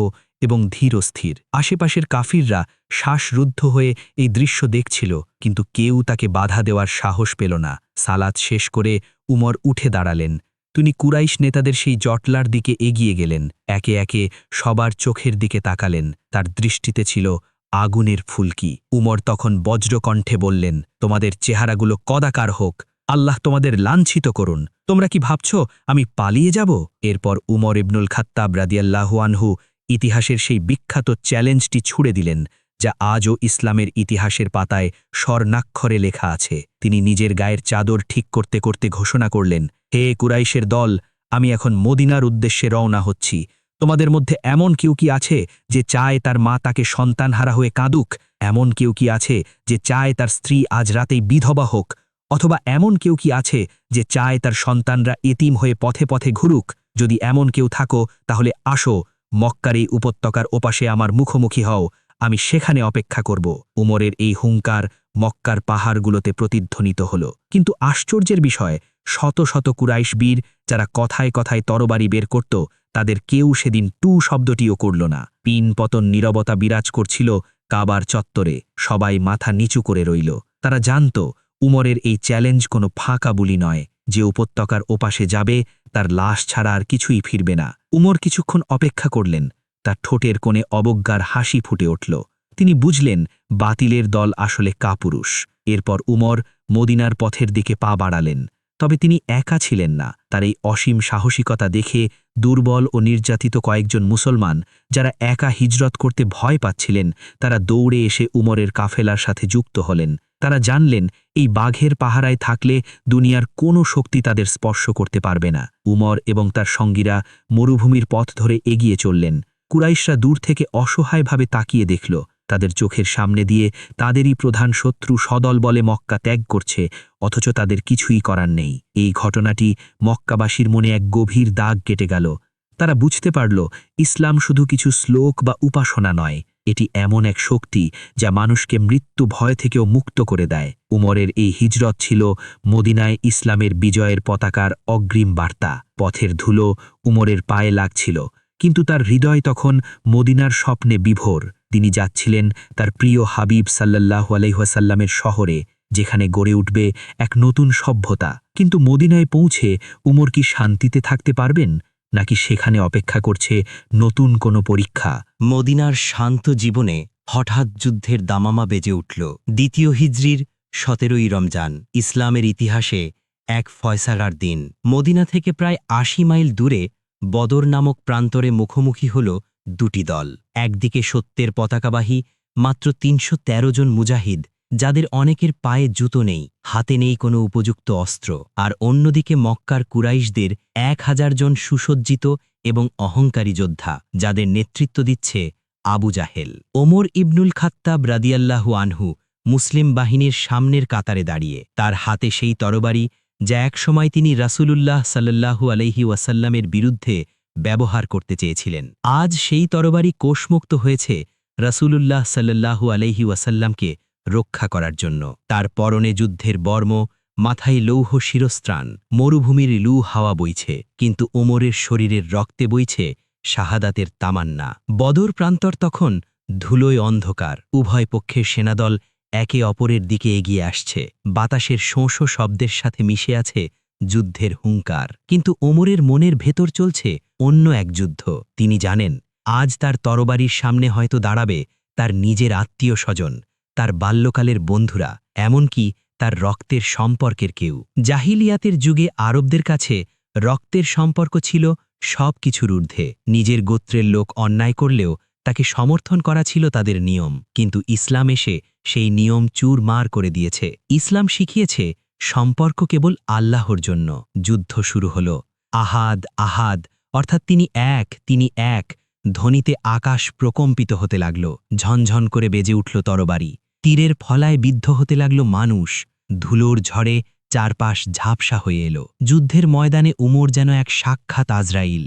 এবং ধীরস্থির। আশেপাশের কাফিররা শ্বাসরুদ্ধ হয়ে এই দৃশ্য দেখছিল, কিন্তু কেউ তাকে বাধা দেওয়ার সাহস পেল না। সালাত শেষ করে উমর উঠে দাঁড়ালেন। তিনি কুরাইশ নেতাদের সেই জটলার দিকে এগিয়ে গেলেন। একে একে সবার চোখের দিকে তাকালেন। তার দৃষ্টিতে ছিল আগুনের ফুলকি। উমর তখন বজ্রকণ্ঠে বললেন, তোমাদের চেহারাগুলো কদাকার হোক, আল্লাহ তোমাদের লাঞ্ছিত করুন। তোমরা কি ভাবছ আমি পালিয়ে যাব? এরপর উমর ইবনুল খাত্তাব রাদিয়াল্লাহু আনহু ইতিহাসের সেই বিখ্যাত চ্যালেঞ্জটি ছুড়ে দিলেন, যা আজও ইসলামের ইতিহাসের পাতায় স্বর্ণাক্ষরে লেখা আছে। তিনি নিজের গায়ের চাদর ঠিক করতে করতে ঘোষণা করলেন, হে কুরাইশের দল, আমি এখন মদিনার উদ্দেশ্যে রওনা হচ্ছি। তোমাদের মধ্যে এমন কেউ কি আছে যে চায় তার মা তাকে সন্তানহারা হয়ে কাঁদুক? এমন কেউ কি আছে যে চায় তার স্ত্রী আজ রাতেই বিধবা হোক? অথবা এমন কেউ কি আছে যে চায় তার সন্তানরা এতিম হয়ে পথে পথে ঘুরুক? যদি এমন কেউ থাকো, তাহলে আসো, মক্কার এই উপত্যকার ওপাশে আমার মুখোমুখি হও, আমি সেখানে অপেক্ষা করব। উমরের এই হুঙ্কার মক্কার পাহাড়গুলোতে প্রতিধ্বনিত হল। কিন্তু আশ্চর্যের বিষয়, শত শত কুরাইশ বীর যারা কথায় কথায় তরবারি বের করত, তাদের কেউ সেদিন টু শব্দটিও করল না। পিন পতন নীরবতা বিরাজ করছিল কাবার চত্বরে। সবাই মাথা নিচু করে রইল। তারা জানত উমরের এই চ্যালেঞ্জ কোনো ফাঁকা বুলি নয়। যে উপত্যকার ওপাশে যাবে তার লাশ ছাড়া আর কিছুই ফিরবে না। উমর কিছুক্ষণ অপেক্ষা করলেন। তার ঠোঁটের কোণে অবজ্ঞার হাসি ফুটে উঠল। তিনি বুঝলেন বাতিলের দল আসলে কাপুরুষ। এরপর উমর মদিনার পথের দিকে পা বাড়ালেন। তবে তিনি একা ছিলেন না। তার এই অসীম সাহসিকতা দেখে দুর্বল ও নির্যাতিত কয়েকজন মুসলমান, যারা একা হিজরত করতে ভয় পাচ্ছিলেন, তারা দৌড়ে এসে উমরের কাফেলার সাথে যুক্ত হলেন। তারা জানলেন এই বাঘের পাহারায় থাকলে দুনিয়ার কোনো শক্তি তাদের স্পর্শ করতে পারবে না। উমর এবং তার সঙ্গীরা মরুভূমির পথ ধরে এগিয়ে চললেন। কুরাইশরা দূর থেকে অসহায়ভাবে তাকিয়ে দেখল। তাদের চোখের সামনে দিয়ে তাদেরই প্রধান শত্রু সদল বলে মক্কা ত্যাগ করছে, অথচ তাদের কিছুই করার নেই। এই ঘটনাটি মক্কাবাসীর মনে এক গভীর দাগ কেটে গেল। তারা বুঝতে পারল ইসলাম শুধু কিছু শ্লোক বা উপাসনা নয়, এটি এমন এক শক্তি যা মানুষকে মৃত্যু ভয় থেকেও মুক্ত করে দেয়। উমরের এই হিজরত ছিল মদিনায় ইসলামের বিজয়ের পতাকার অগ্রিম বার্তা। পথের ধুলো উমরের পায়ে লাগছিল, কিন্তু তার হৃদয় তখন মদিনার স্বপ্নে বিভোর। তিনি যাচ্ছিলেন তার প্রিয় হাবিব সাল্লাল্লাহু আলাইহি ওয়াসাল্লামের শহরে, যেখানে গড়ে উঠবে এক নতুন সভ্যতা। কিন্তু মদিনায় পৌঁছে উমর কি শান্তিতে থাকতে পারবেন, নাকি সেখানে অপেক্ষা করছে নতুন কোনো পরীক্ষা? মদিনার শান্ত জীবনে হঠাৎ যুদ্ধের দামামা বেজে উঠল। দ্বিতীয় হিজরির 17ই রমজান, ইসলামের ইতিহাসে এক ফয়সালার দিন। মদিনা থেকে প্রায় 80 মাইল দূরে বদর নামক প্রান্তরে মুখোমুখি হল দুটি দল। একদিকে সত্যের পতাকাবাহী মাত্র 313 জন মুজাহিদ, যাদের অনেকের পায়ে জুতো নেই, হাতে নেই কোনো উপযুক্ত অস্ত্র, আর অন্যদিকে মক্কার কুরাইশদের 1000 জন সুসজ্জিত এবং অহংকারী যোদ্ধা, যাদের নেতৃত্ব দিচ্ছে আবু জাহেল। ওমর ইবনুল খাত্তাব রাদিয়াল্লাহু আনহু মুসলিম বাহিনীর সামনের কাতারে দাঁড়িয়ে, তার হাতে সেই তরবারি যা একসময় তিনি রাসূলুল্লাহ সাল্লাল্লাহু আলাইহি ওয়াসাল্লামের বিরুদ্ধে ব্যবহার করতে চেয়েছিলেন। আজ সেই তরবারি কোষমুক্ত হয়েছে রাসূলুল্লাহ সাল্লাল্লাহু আলাইহি ওয়াসাল্লামকে রক্ষা করার জন্য। তার পরনে যুদ্ধের বর্ম, মাথায় লৌহ শিরস্ত্রাণ। মরুভূমির লু হাওয়া বইছে, কিন্তু ওমরের শরীরের রক্তে বইছে শাহাদাতের তামান্না। বদর প্রান্তর তখন ধুলোয় অন্ধকার। উভয় পক্ষের সেনাদল একে অপরের দিকে এগিয়ে আসছে। বাতাসের শোঁ শব্দের সাথে মিশে আছে যুদ্ধের হুঙ্কার। কিন্তু ওমরের মনের ভেতর চলছে অন্য এক যুদ্ধ। তিনি জানেন আজ তার তরবারির সামনে হয়তো দাঁড়াবে তার নিজের আত্মীয় স্বজন, তার বাল্যকালের বন্ধুরা, এমনকি তার রক্তের সম্পর্কের কেউ। জাহিলিয়াতের যুগে আরবদের কাছে রক্তের সম্পর্ক ছিল সব কিছুর ঊর্ধ্বে। নিজের গোত্রের লোক অন্যায় করলেও তাকে সমর্থন করা ছিল তাদের নিয়ম। কিন্তু ইসলাম এসে সেই নিয়ম চুরমার করে দিয়েছে। ইসলাম শিখিয়েছে সম্পর্ক কেবল আল্লাহর জন্য। যুদ্ধ শুরু হল। আহাদ আহাদ, অর্থাৎ তিনি এক ধ্বনিতে আকাশ প্রকম্পিত হতে লাগল। ঝনঝন করে বেজে উঠল তরবারি। তীরের ফলায় বিদ্ধ হতে লাগল মানুষ। ধুলোর ঝড়ে চারপাশ ঝাপসা হয়ে এলো। যুদ্ধের ময়দানে উমর যেন এক সাক্ষাৎ আজরাইল।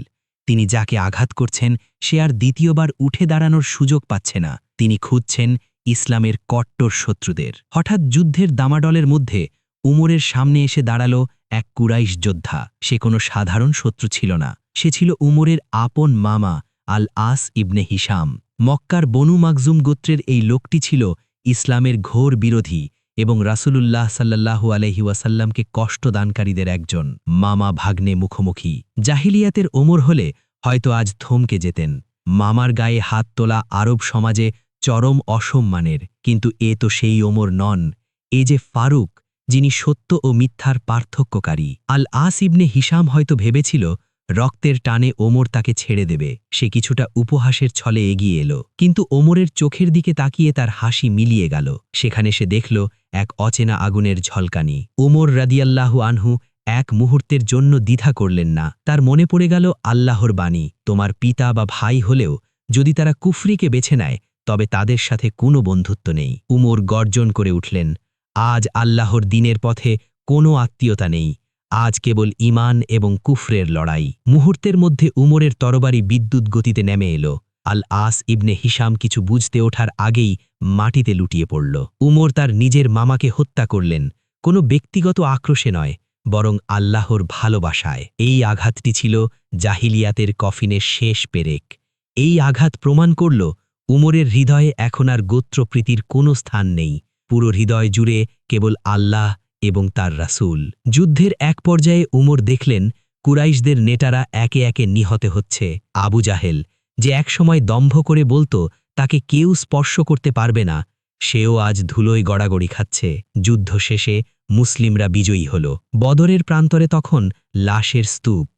তিনি যাকে আঘাত করছেন সে আর দ্বিতীয়বার উঠে দাঁড়ানোর সুযোগ পাচ্ছে না। তিনি খুঁজছেন ইসলামের কট্টর শত্রুদের। হঠাৎ যুদ্ধের দামাডলের মধ্যে উমরের সামনে এসে দাঁড়ালো এক কুরাইশ যোদ্ধা। সে কোনো সাধারণ শত্রু ছিল না, সে ছিল উমরের আপন মামা আল আস ইবনে হিশাম। মক্কার বনু মাকজুম গোত্রের এই লোকটি ছিল ইসলামের ঘোর বিরোধী এবং রাসূলুল্লাহ সাল্লাল্লাহু আলাইহি ওয়াসাল্লামকে কষ্টদানকারীদের একজন। মামা ভাগ্নে মুখোমুখি। জাহিলিয়াতের ওমর হলে হয়তো আজ থমকে যেতেন। মামার গায়ে হাত তোলা আরব সমাজে চরম অসম্মানের। কিন্তু এ তো সেই ওমর নন, এ যে ফারুক, যিনি সত্য ও মিথ্যার পার্থক্যকারী। আল আস ইবনে হিশাম হয়তো ভেবেছিল রক্তের টানে ওমর তাকে ছেড়ে দেবে। সে কিছুটা উপহাসের ছলে এগিয়ে এলো, কিন্তু ওমরের চোখের দিকে তাকিয়ে তার হাসি মিলিয়ে গেল। সেখানে সে দেখল এক অচেনা আগুনের ঝলকানি। ওমর রাদিয়াল্লাহু আনহু এক মুহূর্তের জন্য দ্বিধা করলেন না। তার মনে পড়ে গেল আল্লাহর বাণী, তোমার পিতা বা ভাই হলেও যদি তারা কুফরিকে বেছে নেয় তবে তাদের সাথে কোনো বন্ধুত্ব নেই। উমর গর্জন করে উঠলেন, আজ আল্লাহর দ্বীনের পথে কোনো আত্মীয়তা নেই, আজ কেবল ঈমান এবং কুফরের লড়াই। মুহূর্তের মধ্যে উমরের তরবারি বিদ্যুৎ গতিতে নেমে এলো। আল আস ইবনে হিশাম কিছু বুঝতে ওঠার আগেই মাটিতে লুটিয়ে পড়ল। উমর তার নিজের মামাকে হত্যা করলেন, কোনো ব্যক্তিগত আক্রোশে নয়, বরং আল্লাহর ভালোবাসায়। এই আঘাতটি ছিল জাহিলিয়াতের কফিনের শেষ পেরেক। এই আঘাত প্রমাণ করল উমরের হৃদয়ে এখন আর গোত্রপ্রীতির কোনো স্থান নেই। পুরো হৃদয় জুড়ে কেবল আল্লাহ এবং তার রাসূল। যুদ্ধের এক পর্যায়ে উমর দেখলেন কুরাইশদের নেতারা একে একে নিহত হচ্ছে। আবু জাহেল, যে একসময় দম্ভ করে বলতো তাকে কেউ স্পর্শ করতে পারবে না, সেও আজ ধুলোয় গড়াগড়ি খাচ্ছে। যুদ্ধ শেষে মুসলিমরা বিজয়ী হল। বদরের প্রান্তরে তখন লাশের স্তূপ।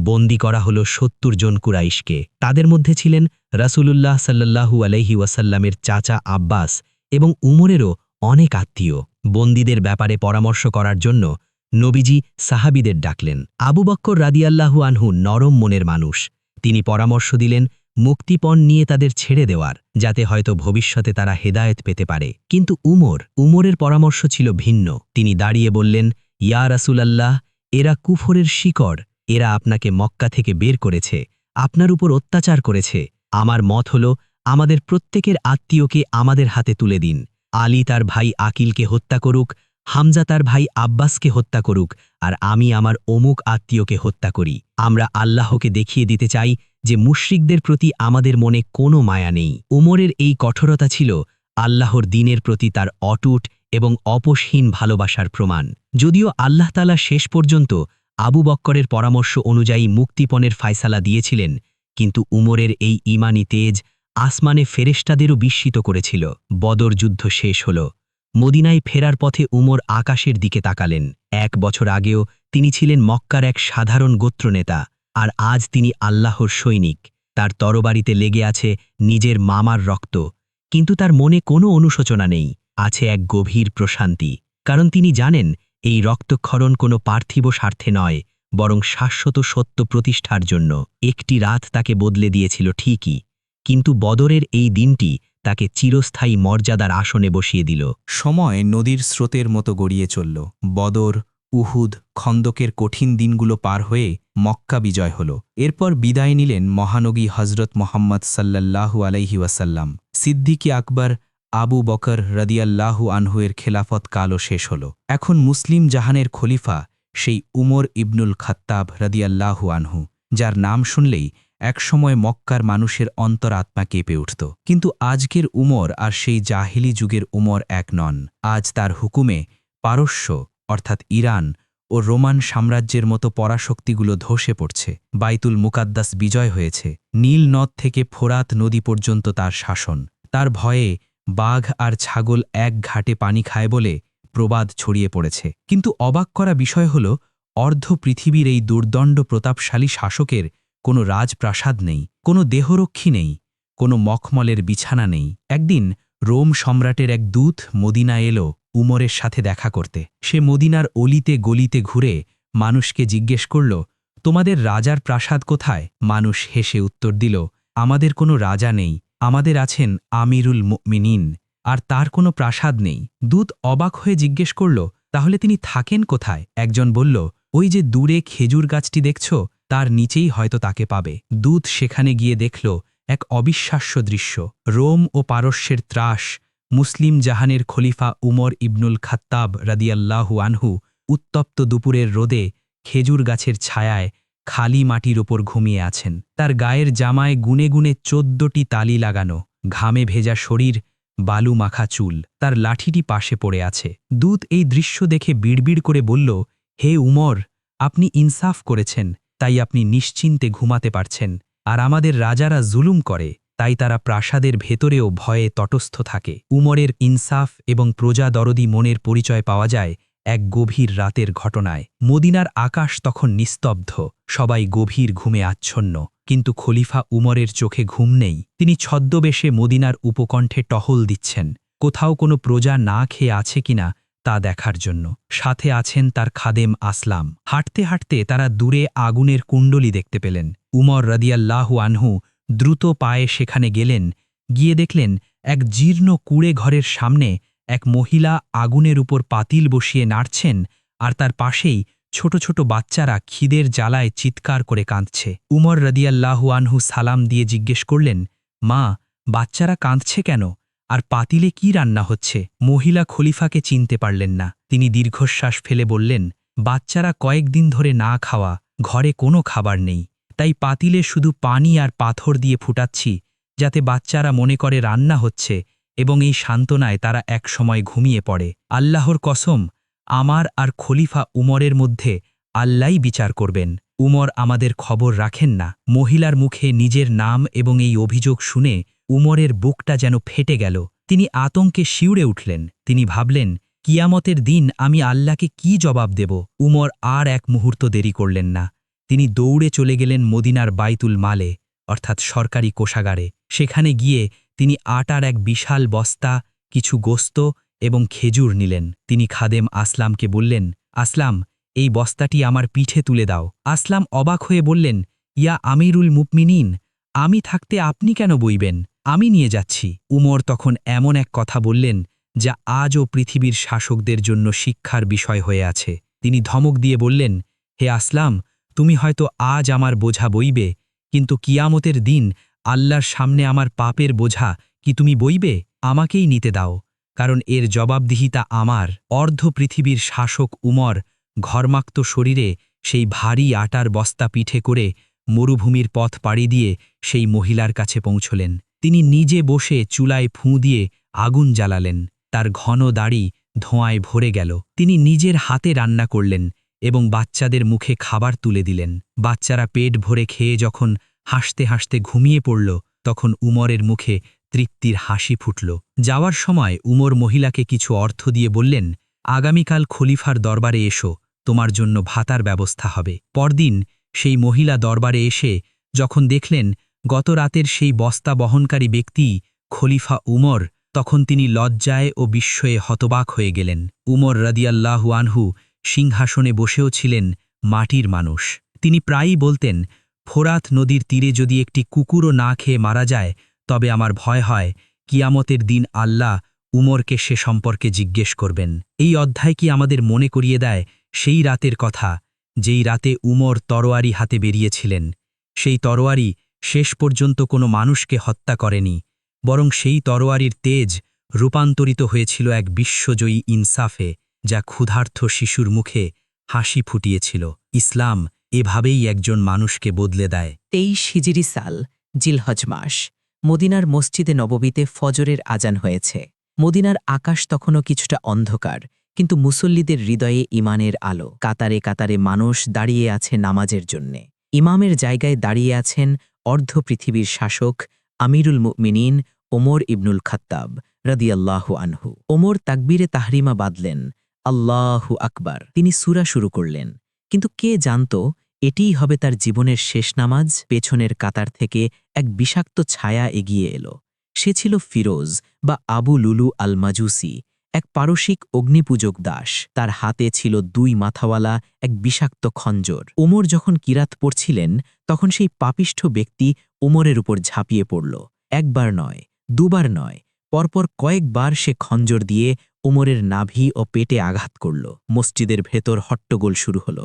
বন্দী করা হল ৭০ জন কুরাইশকে। তাদের মধ্যে ছিলেন রাসূলুল্লাহ সাল্লাল্লাহু আলাইহি ওয়াসাল্লামের চাচা আব্বাস এবং উমরেরও অনেক আত্মীয়। বন্দীদের ব্যাপারে পরামর্শ করার জন্য নবীজি সাহাবীদের ডাকলেন। আবু বক্কর রাদিয়াল্লাহু আনহু নরম মনের মানুষ। তিনি পরামর্শ দিলেন মুক্তিপণ নিয়ে তাদের ছেড়ে দেওয়ার, যাতে হয়তো ভবিষ্যতে তারা হেদায়েত পেতে পারে। কিন্তু উমরের পরামর্শ ছিল ভিন্ন। তিনি দাঁড়িয়ে বললেন, ইয়া রাসূলাল্লাহ, এরা কুফরের শিকড়, এরা আপনাকে মক্কা থেকে বের করেছে, আপনার উপর অত্যাচার করেছে। আমার মত হল আমাদের প্রত্যেকের আত্মীয়কে আমাদের হাতে তুলে দিন। আলী তার ভাই আকিলকে হত্যা করুক, হামজা তার ভাই আব্বাসকে হত্যা করুক, আর আমি আমার অমুক আত্মীয়কে হত্যা করি। আমরা আল্লাহকে দেখিয়ে দিতে চাই যে মুশরিকদের প্রতি আমাদের মনে কোনো মায়া নেই। উমরের এই কঠোরতা ছিল আল্লাহর দ্বীনের প্রতি তার অটুট এবং অপসহীন ভালোবাসার প্রমাণ। যদিও আল্লাহ তাআলা শেষ পর্যন্ত আবু বক্করের পরামর্শ অনুযায়ী মুক্তিপণের ফায়সালা দিয়েছিলেন, কিন্তু উমরের এই ঈমানী তেজ আসমানে ফেরেশতাদেরও বিস্মিত করেছিল। বদর যুদ্ধ শেষ হল। মদিনায় ফেরার পথে উমর আকাশের দিকে তাকালেন। ১ বছর আগেও তিনি ছিলেন মক্কার এক সাধারণ গোত্রনেতা, আর আজ তিনি আল্লাহর সৈনিক। তার তরবারিতে লেগে আছে নিজের মামার রক্ত, কিন্তু তার মনে কোনো অনুশোচনা নেই, আছে এক গভীর প্রশান্তি। কারণ তিনি জানেন এই রক্তক্ষরণ কোনো পার্থিব স্বার্থে নয়, বরং শাশ্বত সত্য প্রতিষ্ঠার জন্য। একটি রাত তাকে বদলে দিয়েছিল ঠিকই, কিন্তু বদরের এই দিনটি তাকে চিরস্থায়ী মর্যাদার আসনে বসিয়ে দিল। সময় নদীর স্রোতের মতো গড়িয়ে চলল। বদর, উহুদ, খন্দকের কঠিন দিনগুলো পার হয়ে মক্কা বিজয় হল। এরপর বিদায় নিলেন মহানবী হজরত মোহাম্মদ সাল্লাল্লাহু আলাইহি ওয়াসাল্লাম। সিদ্দিকে আকবর আবু বকর রাদিয়াল্লাহু আনহুয়ের খেলাফত কালও শেষ হল। এখন মুসলিম জাহানের খলিফা সেই উমর ইবনুল খাত্তাব রাদিয়াল্লাহু আনহু, যার নাম শুনলেই একসময় মক্কার মানুষের অন্তরাত্মা কেঁপে উঠত। কিন্তু আজকের উমর আর সেই জাহিলি যুগের উমর এক নন। আজ তার হুকুমে পারস্য অর্থাৎ ইরান ও রোমান সাম্রাজ্যের মতো পরাশক্তিগুলো ধসে পড়ছে। বাইতুল মুকাদ্দাস বিজয় হয়েছে। নীল নদ থেকে ফোরাত নদী পর্যন্ত তার শাসন। তার ভয়ে বাঘ আর ছাগল এক ঘাটে পানি খায় বলে প্রবাদ ছড়িয়ে পড়েছে। কিন্তু অবাক করা বিষয় হল, অর্ধ পৃথিবীর এই দুর্দণ্ড প্রতাপশালী শাসকের কোনো রাজপ্রাসাদ নেই, কোনো দেহরক্ষী নেই, কোনো মখমলের বিছানা নেই। একদিন রোম সম্রাটের এক দূত মদিনা এলো উমরের সাথে দেখা করতে। সে মদিনার অলিতে গলিতে ঘুরে মানুষকে জিজ্ঞেস করল, তোমাদের রাজার প্রাসাদ কোথায়? মানুষ হেসে উত্তর দিল, আমাদের কোনো রাজা নেই, আমাদের আছেন আমিরুল মুমিনিন, আর তার কোনো প্রাসাদ নেই। দূত অবাক হয়ে জিজ্ঞেস করল, তাহলে তিনি থাকেন কোথায়? একজন বলল, ওই যে দূরে খেজুর গাছটি দেখছ, তার নিচেই হয়তো তাকে পাবে। দূত সেখানে গিয়ে দেখল এক অবিশ্বাস্য দৃশ্য। রোম ও পারস্যের ত্রাস, মুসলিম জাহানের খলিফা উমর ইবনুল খাত্তাব রাদিয়াল্লাহু আনহু উত্তপ্ত দুপুরের রোদে খেজুর গাছের ছায়ায় খালি মাটির ওপর ঘুমিয়ে আছেন। তার গায়ের জামায় গুনে গুনে 14টি তালি লাগানো, ঘামে ভেজা শরীর, বালু মাখা চুল। তার লাঠিটি পাশে পড়ে আছে। দূত এই দৃশ্য দেখে বিড়বিড় করে বলল, হে উমর, আপনি ইনসাফ করেছেন, তাই আপনি নিশ্চিন্তে ঘুমাতে পারছেন, আর আমাদের রাজারা জুলুম করে, তাই তারা প্রাসাদের ভেতরেও ভয়ে তটস্থ থাকে। উমরের ইনসাফ এবং প্রজাদরদি মনের পরিচয় পাওয়া যায় এক গভীর রাতের ঘটনায়। মদিনার আকাশ তখন নিস্তব্ধ, সবাই গভীর ঘুমে আচ্ছন্ন, কিন্তু খলিফা উমরের চোখে ঘুম নেই। তিনি ছদ্মবেশে মদিনার উপকণ্ঠে টহল দিচ্ছেন, কোথাও কোনো প্রজা না খেয়ে আছে কিনা তা দেখার জন্য। সাথে আছেন তার খাদেম আসলাম। হাঁটতে হাঁটতে তারা দূরে আগুনের কুণ্ডলি দেখতে পেলেন। উমর রাদিয়াল্লাহু আনহু দ্রুত পায়ে সেখানে গেলেন, গিয়ে দেখলেন এক জীর্ণ কুঁড়ে ঘরের সামনে এক মহিলা আগুনের উপর পাতিল বসিয়ে নাড়ছেন, আর তার পাশেই ছোট ছোট বাচ্চারা খিদের জ্বালায় চিৎকার করে কাঁদছে। উমর রাদিয়াল্লাহু আনহু সালাম দিয়ে জিজ্ঞেস করলেন, মা, বাচ্চারা কাঁদছে কেন, আর পাতিলে কি রান্না হচ্ছে? মহিলা খলিফাকে চিনতে পারলেন না। তিনি দীর্ঘশ্বাস ফেলে বললেন, বাচ্চারা কয়েকদিন ধরে না খাওয়া, ঘরে কোনো খাবার নেই, তাই পাতিলে শুধু পানি আর পাথর দিয়ে ফুটাচ্ছি, যাতে বাচ্চারা মনে করে রান্না হচ্ছে, এবং এই সান্ত্বনায় তারা এক সময় ঘুমিয়ে পড়ে। আল্লাহর কসম, আমার আর খলিফা উমরের মধ্যে আল্লাহই বিচার করবেন। উমর আমাদের খবর রাখেন না। মহিলার মুখে নিজের নাম এবং এই অভিযোগ শুনে উমরের বুকটা যেন ফেটে গেল। তিনি আতঙ্কে শিউরে উঠলেন। তিনি ভাবলেন, কিয়ামতের দিন আমি আল্লাহকে কি জবাব দেব? উমর আর এক মুহূর্ত দেরি করলেন না। তিনি দৌড়ে চলে গেলেন মদিনার বাইতুল মালে, অর্থাৎ সরকারি কোষাগারে। সেখানে গিয়ে তিনি আটার এক বিশাল বস্তা, কিছু গোস্ত এবং খেজুর নিলেন। তিনি খাদেম আসলামকে বললেন, আসলাম, এই বস্তাটি আমার পিঠে তুলে দাও। আসলাম অবাক হয়ে বললেন, ইয়া আমিরুল মুকমিনিন, আমি থাকতে আপনি কেন বইবেন? আমি নিয়ে যাচ্ছি। উমর তখন এমন এক কথা বললেন যা আজও পৃথিবীর শাসকদের জন্য শিক্ষার বিষয় হয়ে আছে। তিনি ধমক দিয়ে বললেন, হে আসলাম, তুমি হয়তো আজ আমার বোঝা বইবে, কিন্তু কিয়ামতের দিন আল্লাহর সামনে আমার পাপের বোঝা কি তুমি বইবে? আমাকেই নিতে দাও, কারণ এর জবাবদিহিতা আমার। অর্ধ পৃথিবীর শাসক উমর ঘর্মাক্ত শরীরে সেই ভারী আটার বস্তা পিঠে করে মরুভূমির পথ পাড়ি দিয়ে সেই মহিলার কাছে পৌঁছলেন। তিনি নিজে বসে চুলায় ফুঁ দিয়ে আগুন জ্বালালেন। তার ঘন দাড়ি ধোঁয়ায় ভরে গেল। তিনি নিজের হাতে রান্না করলেন এবং বাচ্চাদের মুখে খাবার তুলে দিলেন। বাচ্চারা পেট ভরে খেয়ে যখন হাসতে হাসতে ঘুমিয়ে পড়ল, তখন উমরের মুখে তৃপ্তির হাসি ফুটল। যাওয়ার সময় উমর মহিলাকে কিছু অর্থ দিয়ে বললেন, আগামীকাল খলিফার দরবারে এসো, তোমার জন্য ভাতার ব্যবস্থা হবে। পরদিন সেই মহিলা দরবারে এসে যখন দেখলেন গত রাতের সেই বস্তা বহনকারী ব্যক্তি খলিফা উমর, তখন তিনি লজ্জায় ও বিস্ময়ে হতবাক হয়ে গেলেন। উমর রাদিয়াল্লাহু আনহু সিংহাসনে বসেও ছিলেন মাটির মানুষ। তিনি প্রায়ই বলতেন, ফোরাত নদীর তীরে যদি একটি কুকুরও না খেয়ে মারা যায়, তবে আমার ভয় হয় কিয়ামতের দিন আল্লাহ উমরকে সে সম্পর্কে জিজ্ঞেস করবেন। এই অধ্যায় কি আমাদের মনে করিয়ে দেয় সেই রাতের কথা, যেই রাতে উমর তরোয়ারি হাতে বেরিয়েছিলেন। সেই তরোয়ারি শেষ পর্যন্ত কোনো মানুষকে হত্যা করেনি, বরং সেই তরোয়ারির তেজ রূপান্তরিত হয়েছিল এক বিশ্বজয়ী ইনসাফে, যা ক্ষুধার্ত শিশুর মুখে হাসি ফুটিয়েছিল। ইসলাম এভাবেই একজন মানুষকে বদলে দেয়। 23 হিজরি সাল, জিলহজ মাস। মদিনার মসজিদে নববীতে ফজরের আজান হয়েছে। মদিনার আকাশ তখনও কিছুটা অন্ধকার, কিন্তু মুসল্লিদের হৃদয়ে ইমানের আলো। কাতারে কাতারে মানুষ দাঁড়িয়ে আছে নামাজের জন্যে। ইমামের জায়গায় দাঁড়িয়ে আছেন অর্ধ পৃথিবীর শাসক আমিরুল মুমিনিন ওমর ইবনুল খাত্তাব রাদিয়াল্লাহু আনহু। ওমর তাকবীরে তাহরিমা বাঁধলেন, আল্লাহু আকবার। তিনি সূরা শুরু করলেন, কিন্তু কে জানত এটিই হবে তার জীবনের শেষ নামাজ? পেছনের কাতার থেকে এক বিষাক্ত ছায়া এগিয়ে এলো। সে ছিল ফিরোজ বা আবু লুলু আল মাজুসি, এক পারসিক অগ্নিপূজক দাস। তার হাতে ছিল 2 মাথাওয়ালা এক বিষাক্ত খঞ্জর। ওমর যখন কিরাত পড়ছিলেন, তখন সেই পাপিষ্ঠ ব্যক্তি ওমরের উপর ঝাঁপিয়ে পড়ল। একবার নয়, দুবার নয়, পরপর কয়েকবার সে খঞ্জর দিয়ে ওমরের নাভি ও পেটে আঘাত করল। মসজিদের ভেতর হট্টগোল শুরু হল।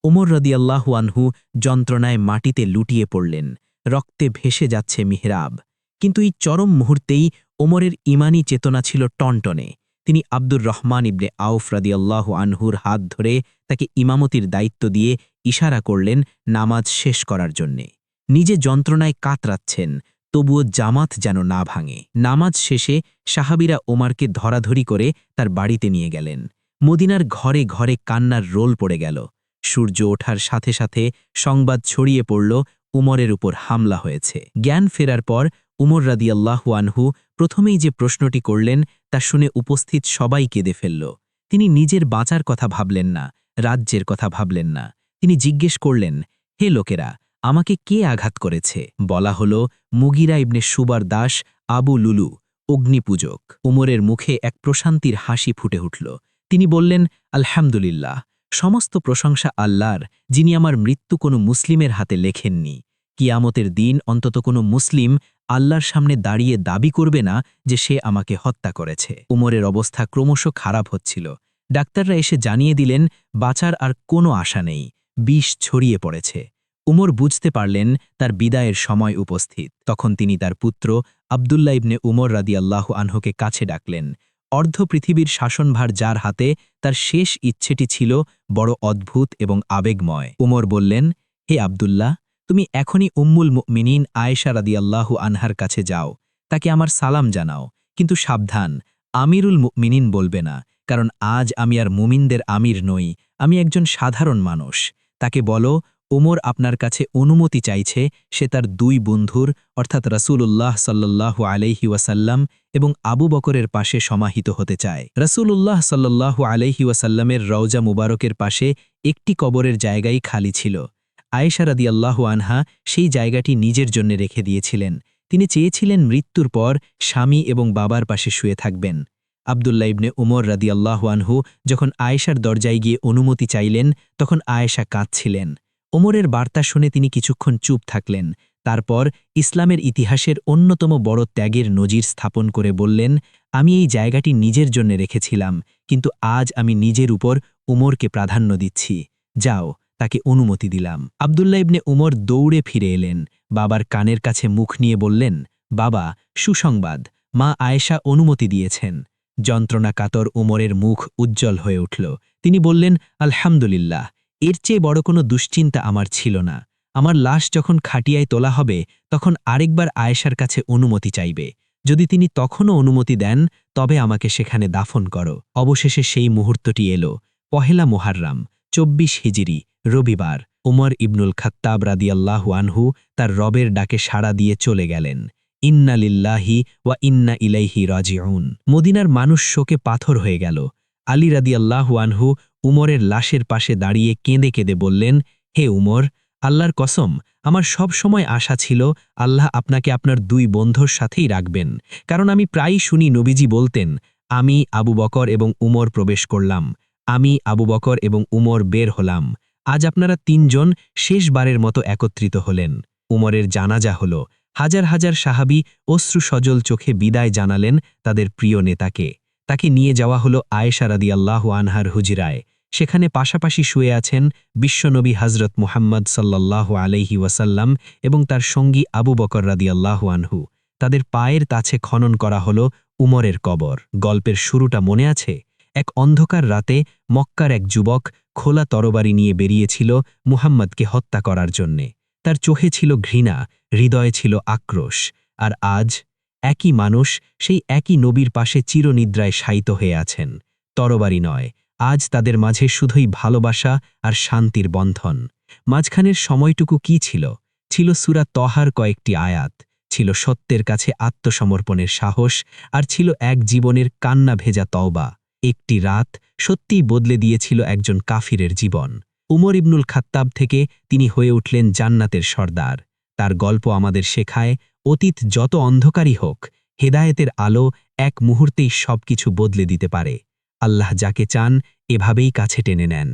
ওমর রাদিয়াল্লাহু আনহু যন্ত্রণায় মাটিতে লুটিয়ে পড়লেন। রক্তে ভেসে যাচ্ছে মিহরাব। কিন্তু এই চরম মুহূর্তেই ওমরের ইমানি চেতনা ছিল টনটনে। তিনি আব্দুর রহমান ইবনে আউফ রাদিয়াল্লাহু আনহুর হাত ধরে তাকে ইমামতির দায়িত্ব দিয়ে ইশারা করলেন নামাজ শেষ করার জন্যে। নিজে যন্ত্রণায় কাতরাচ্ছেন, তবুও জামাত যেন না ভাঙে। নামাজ শেষে সাহাবীরা ওমরকে ধরাধরি করে তার বাড়িতে নিয়ে গেলেন। মদিনার ঘরে ঘরে কান্নার রোল পড়ে গেল। সূর্য ওঠার সাথে সাথে সংবাদ ছড়িয়ে পড়ল উমরের উপর হামলা হয়েছে। জ্ঞান ফেরার পর উমর রাদিয়াল্লাহু আনহু প্রথমেই যে প্রশ্নটি করলেন তা শুনে উপস্থিত সবাই কেঁদে ফেলল। তিনি নিজের বাঁচার কথা ভাবলেন না, রাজ্যের কথা ভাবলেন না। তিনি জিজ্ঞেস করলেন, হে লোকেরা, আমাকে কে আঘাত করেছে? বলা হল, মুগিরা ইবনে সুবার দাস আবু লুলু, অগ্নিপূজক। উমরের মুখে এক প্রশান্তির হাসি ফুটে উঠল। তিনি বললেন, আলহামদুলিল্লাহ, সমস্ত প্রশংসা আল্লাহর, যিনি আমার মৃত্যু কোনো মুসলিমের হাতে লেখেননি। কিয়ামতের দিন অন্তত কোনো মুসলিম আল্লাহর সামনে দাঁড়িয়ে দাবি করবে না যে সে আমাকে হত্যা করেছে। উমরের অবস্থা ক্রমশ খারাপ হচ্ছিল। ডাক্তাররা এসে জানিয়ে দিলেন বাঁচার আর কোনো আশা নেই, বিষ ছড়িয়ে পড়েছে। উমর বুঝতে পারলেন তার বিদায়ের সময় উপস্থিত। তখন তিনি তার পুত্র আবদুল্লাহ ইবনে উমর রাদিয়াল্লাহু আনহুকে কাছে ডাকলেন। অর্ধ পৃথিবীর শাসনভার যার হাতে, তার শেষ ইচ্ছেটি ছিল বড় অদ্ভুত এবং আবেগময়। উমর বললেন, হে আবদুল্লাহ, তুমি এখনই উম্মুল মুমিনিন আয়েশা রাদিয়াল্লাহু আনহার কাছে যাও, তাকে আমার সালাম জানাও, কিন্তু সাবধান, আমিরুল মুমিনিন বলবে না, কারণ আজ আমি আর মুমিনদের আমির নই, আমি একজন সাধারণ মানুষ। তাকে বলো, ওমর আপনার কাছে অনুমতি চাইছে সে তার দুই বন্ধুর অর্থাৎ রাসূলুল্লাহ সাল্লাল্লাহু আলাইহি ওয়াসাল্লাম এবং আবু বকরের পাশে সমাহিত হতে চায়। রাসূলুল্লাহ সাল্লাল্লাহু আলাইহি ওয়াসাল্লামের রওজা মুবারকের পাশে একটি কবরের জায়গাই খালি ছিল। আয়েশা রাদিয়াল্লাহু আনহা সেই জায়গাটি নিজের জন্য রেখে দিয়েছিলেন। তিনি চেয়েছিলেন মৃত্যুর পর স্বামী এবং বাবার পাশে শুয়ে থাকবেন। আবদুল্লাহ ইবনে উমর রাদিয়াল্লাহু আনহু যখন আয়েশার দরজায় গিয়ে অনুমতি চাইলেন, তখন আয়েশা কাঁদছিলেন। ওমরের বার্তা শুনে তিনি কিছুক্ষণ চুপ থাকলেন। তারপর ইসলামের ইতিহাসের অন্যতম বড় ত্যাগের নজির স্থাপন করে বললেন, আমি এই জায়গাটি নিজের জন্য রেখেছিলাম, কিন্তু আজ আমি নিজের উপর উমরকে প্রাধান্য দিচ্ছি। যাও, তাকে অনুমতি দিলাম। আবদুল্লাহ ইবনে উমর দৌড়ে ফিরে এলেন, বাবার কানের কাছে মুখ নিয়ে বললেন, বাবা, সুসংবাদ, মা আয়েশা অনুমতি দিয়েছেন। যন্ত্রণা কাতর উমরের মুখ উজ্জ্বল হয়ে উঠল। তিনি বললেন, আলহামদুলিল্লাহ, এর চেয়ে বড় কোনো দুশ্চিন্তা আমার ছিল না। আমার লাশ যখন খাটিয়ায় তোলা হবে, তখন আরেকবার আয়েশার কাছে অনুমতি চাইবে। যদি তিনি তখনও অনুমতি দেন, তবে আমাকে সেখানে দাফন করো। অবশেষে সেই মুহূর্তটি এলো। পহেলা মুহাররাম, ২৪ হিজরি, রবিবার। উমর ইবনুল খাত্তাব রাদিয়াল্লাহু আনহু তার রবের ডাকে সাড়া দিয়ে চলে গেলেন। ইন্না লিল্লাহি ওয়া ইন্না ইলাইহি রাজিউন। মদিনার মানুষ শোকে পাথর হয়ে গেল। আলী রাদিয়াল্লাহু আনহু উমরের লাশের পাশে দাঁড়িয়ে কেঁদে কেঁদে বললেন, হে উমর, আল্লাহর কসম, আমার সব সময় আশা ছিল আল্লাহ আপনাকে আপনার দুই বন্ধুর সাথেই রাখবেন, কারণ আমি প্রায়ই শুনি নবীজি বলতেন, আমি আবু বকর এবং উমর প্রবেশ করলাম, আমি আবু বকর এবং উমর বের হলাম। আজ আপনারা তিনজন শেষবারের মতো একত্রিত হলেন। উমরের জানাজা হল। হাজার হাজার সাহাবী অশ্রু সজল চোখে বিদায় জানালেন তাদের প্রিয় নেতাকে। তাকে নিয়ে যাওয়া হল আয়েশা রাদিয়াল্লাহু আনহার হুজরায়। সেখানে পাশাপাশি শুয়ে আছেন বিশ্বনবী হযরত মুহাম্মদ সাল্লাল্লাহু আলাইহি ওয়াসাল্লাম এবং তার সঙ্গী আবু বকর রাদিয়াল্লাহু আনহু। তাদের পায়ের কাছে খনন করা হল উমরের কবর। গল্পের শুরুটা মনে আছে? এক অন্ধকার রাতে মক্কার এক যুবক খোলা তরবারি নিয়ে বেরিয়েছিল মুহাম্মদকে হত্যা করার জন্যে। তার চোখে ছিল ঘৃণা, হৃদয়ে ছিল আক্রোশ। আর আজ একই মানুষ সেই একই নবীর পাশে চিরনিদ্রায় শায়িত হয়ে আছেন। তরবারি নয়, আজ তাদের মাঝে শুধুই ভালোবাসা আর শান্তির বন্ধন। মাঝখানের সময়টুকু কি ছিল? ছিল সূরা তহার কয়েকটি আয়াত, ছিল সত্যের কাছে আত্মসমর্পণের সাহস, আর ছিল এক জীবনের কান্না ভেজা তওবা। একটি রাত সত্যিই বদলে দিয়েছিল একজন কাফিরের জীবন। উমর ইবনুল খাত্তাব থেকে তিনি হয়ে উঠলেন জান্নাতের সর্দার। তার গল্প আমাদের শেখায়, অতীত যত অন্ধকারই হোক, হেদায়েতের আলো এক মুহূর্তেই সবকিছু বদলে দিতে পারে। আল্লাহ যাকে চান এভাবেই কাছে টেনে নেন।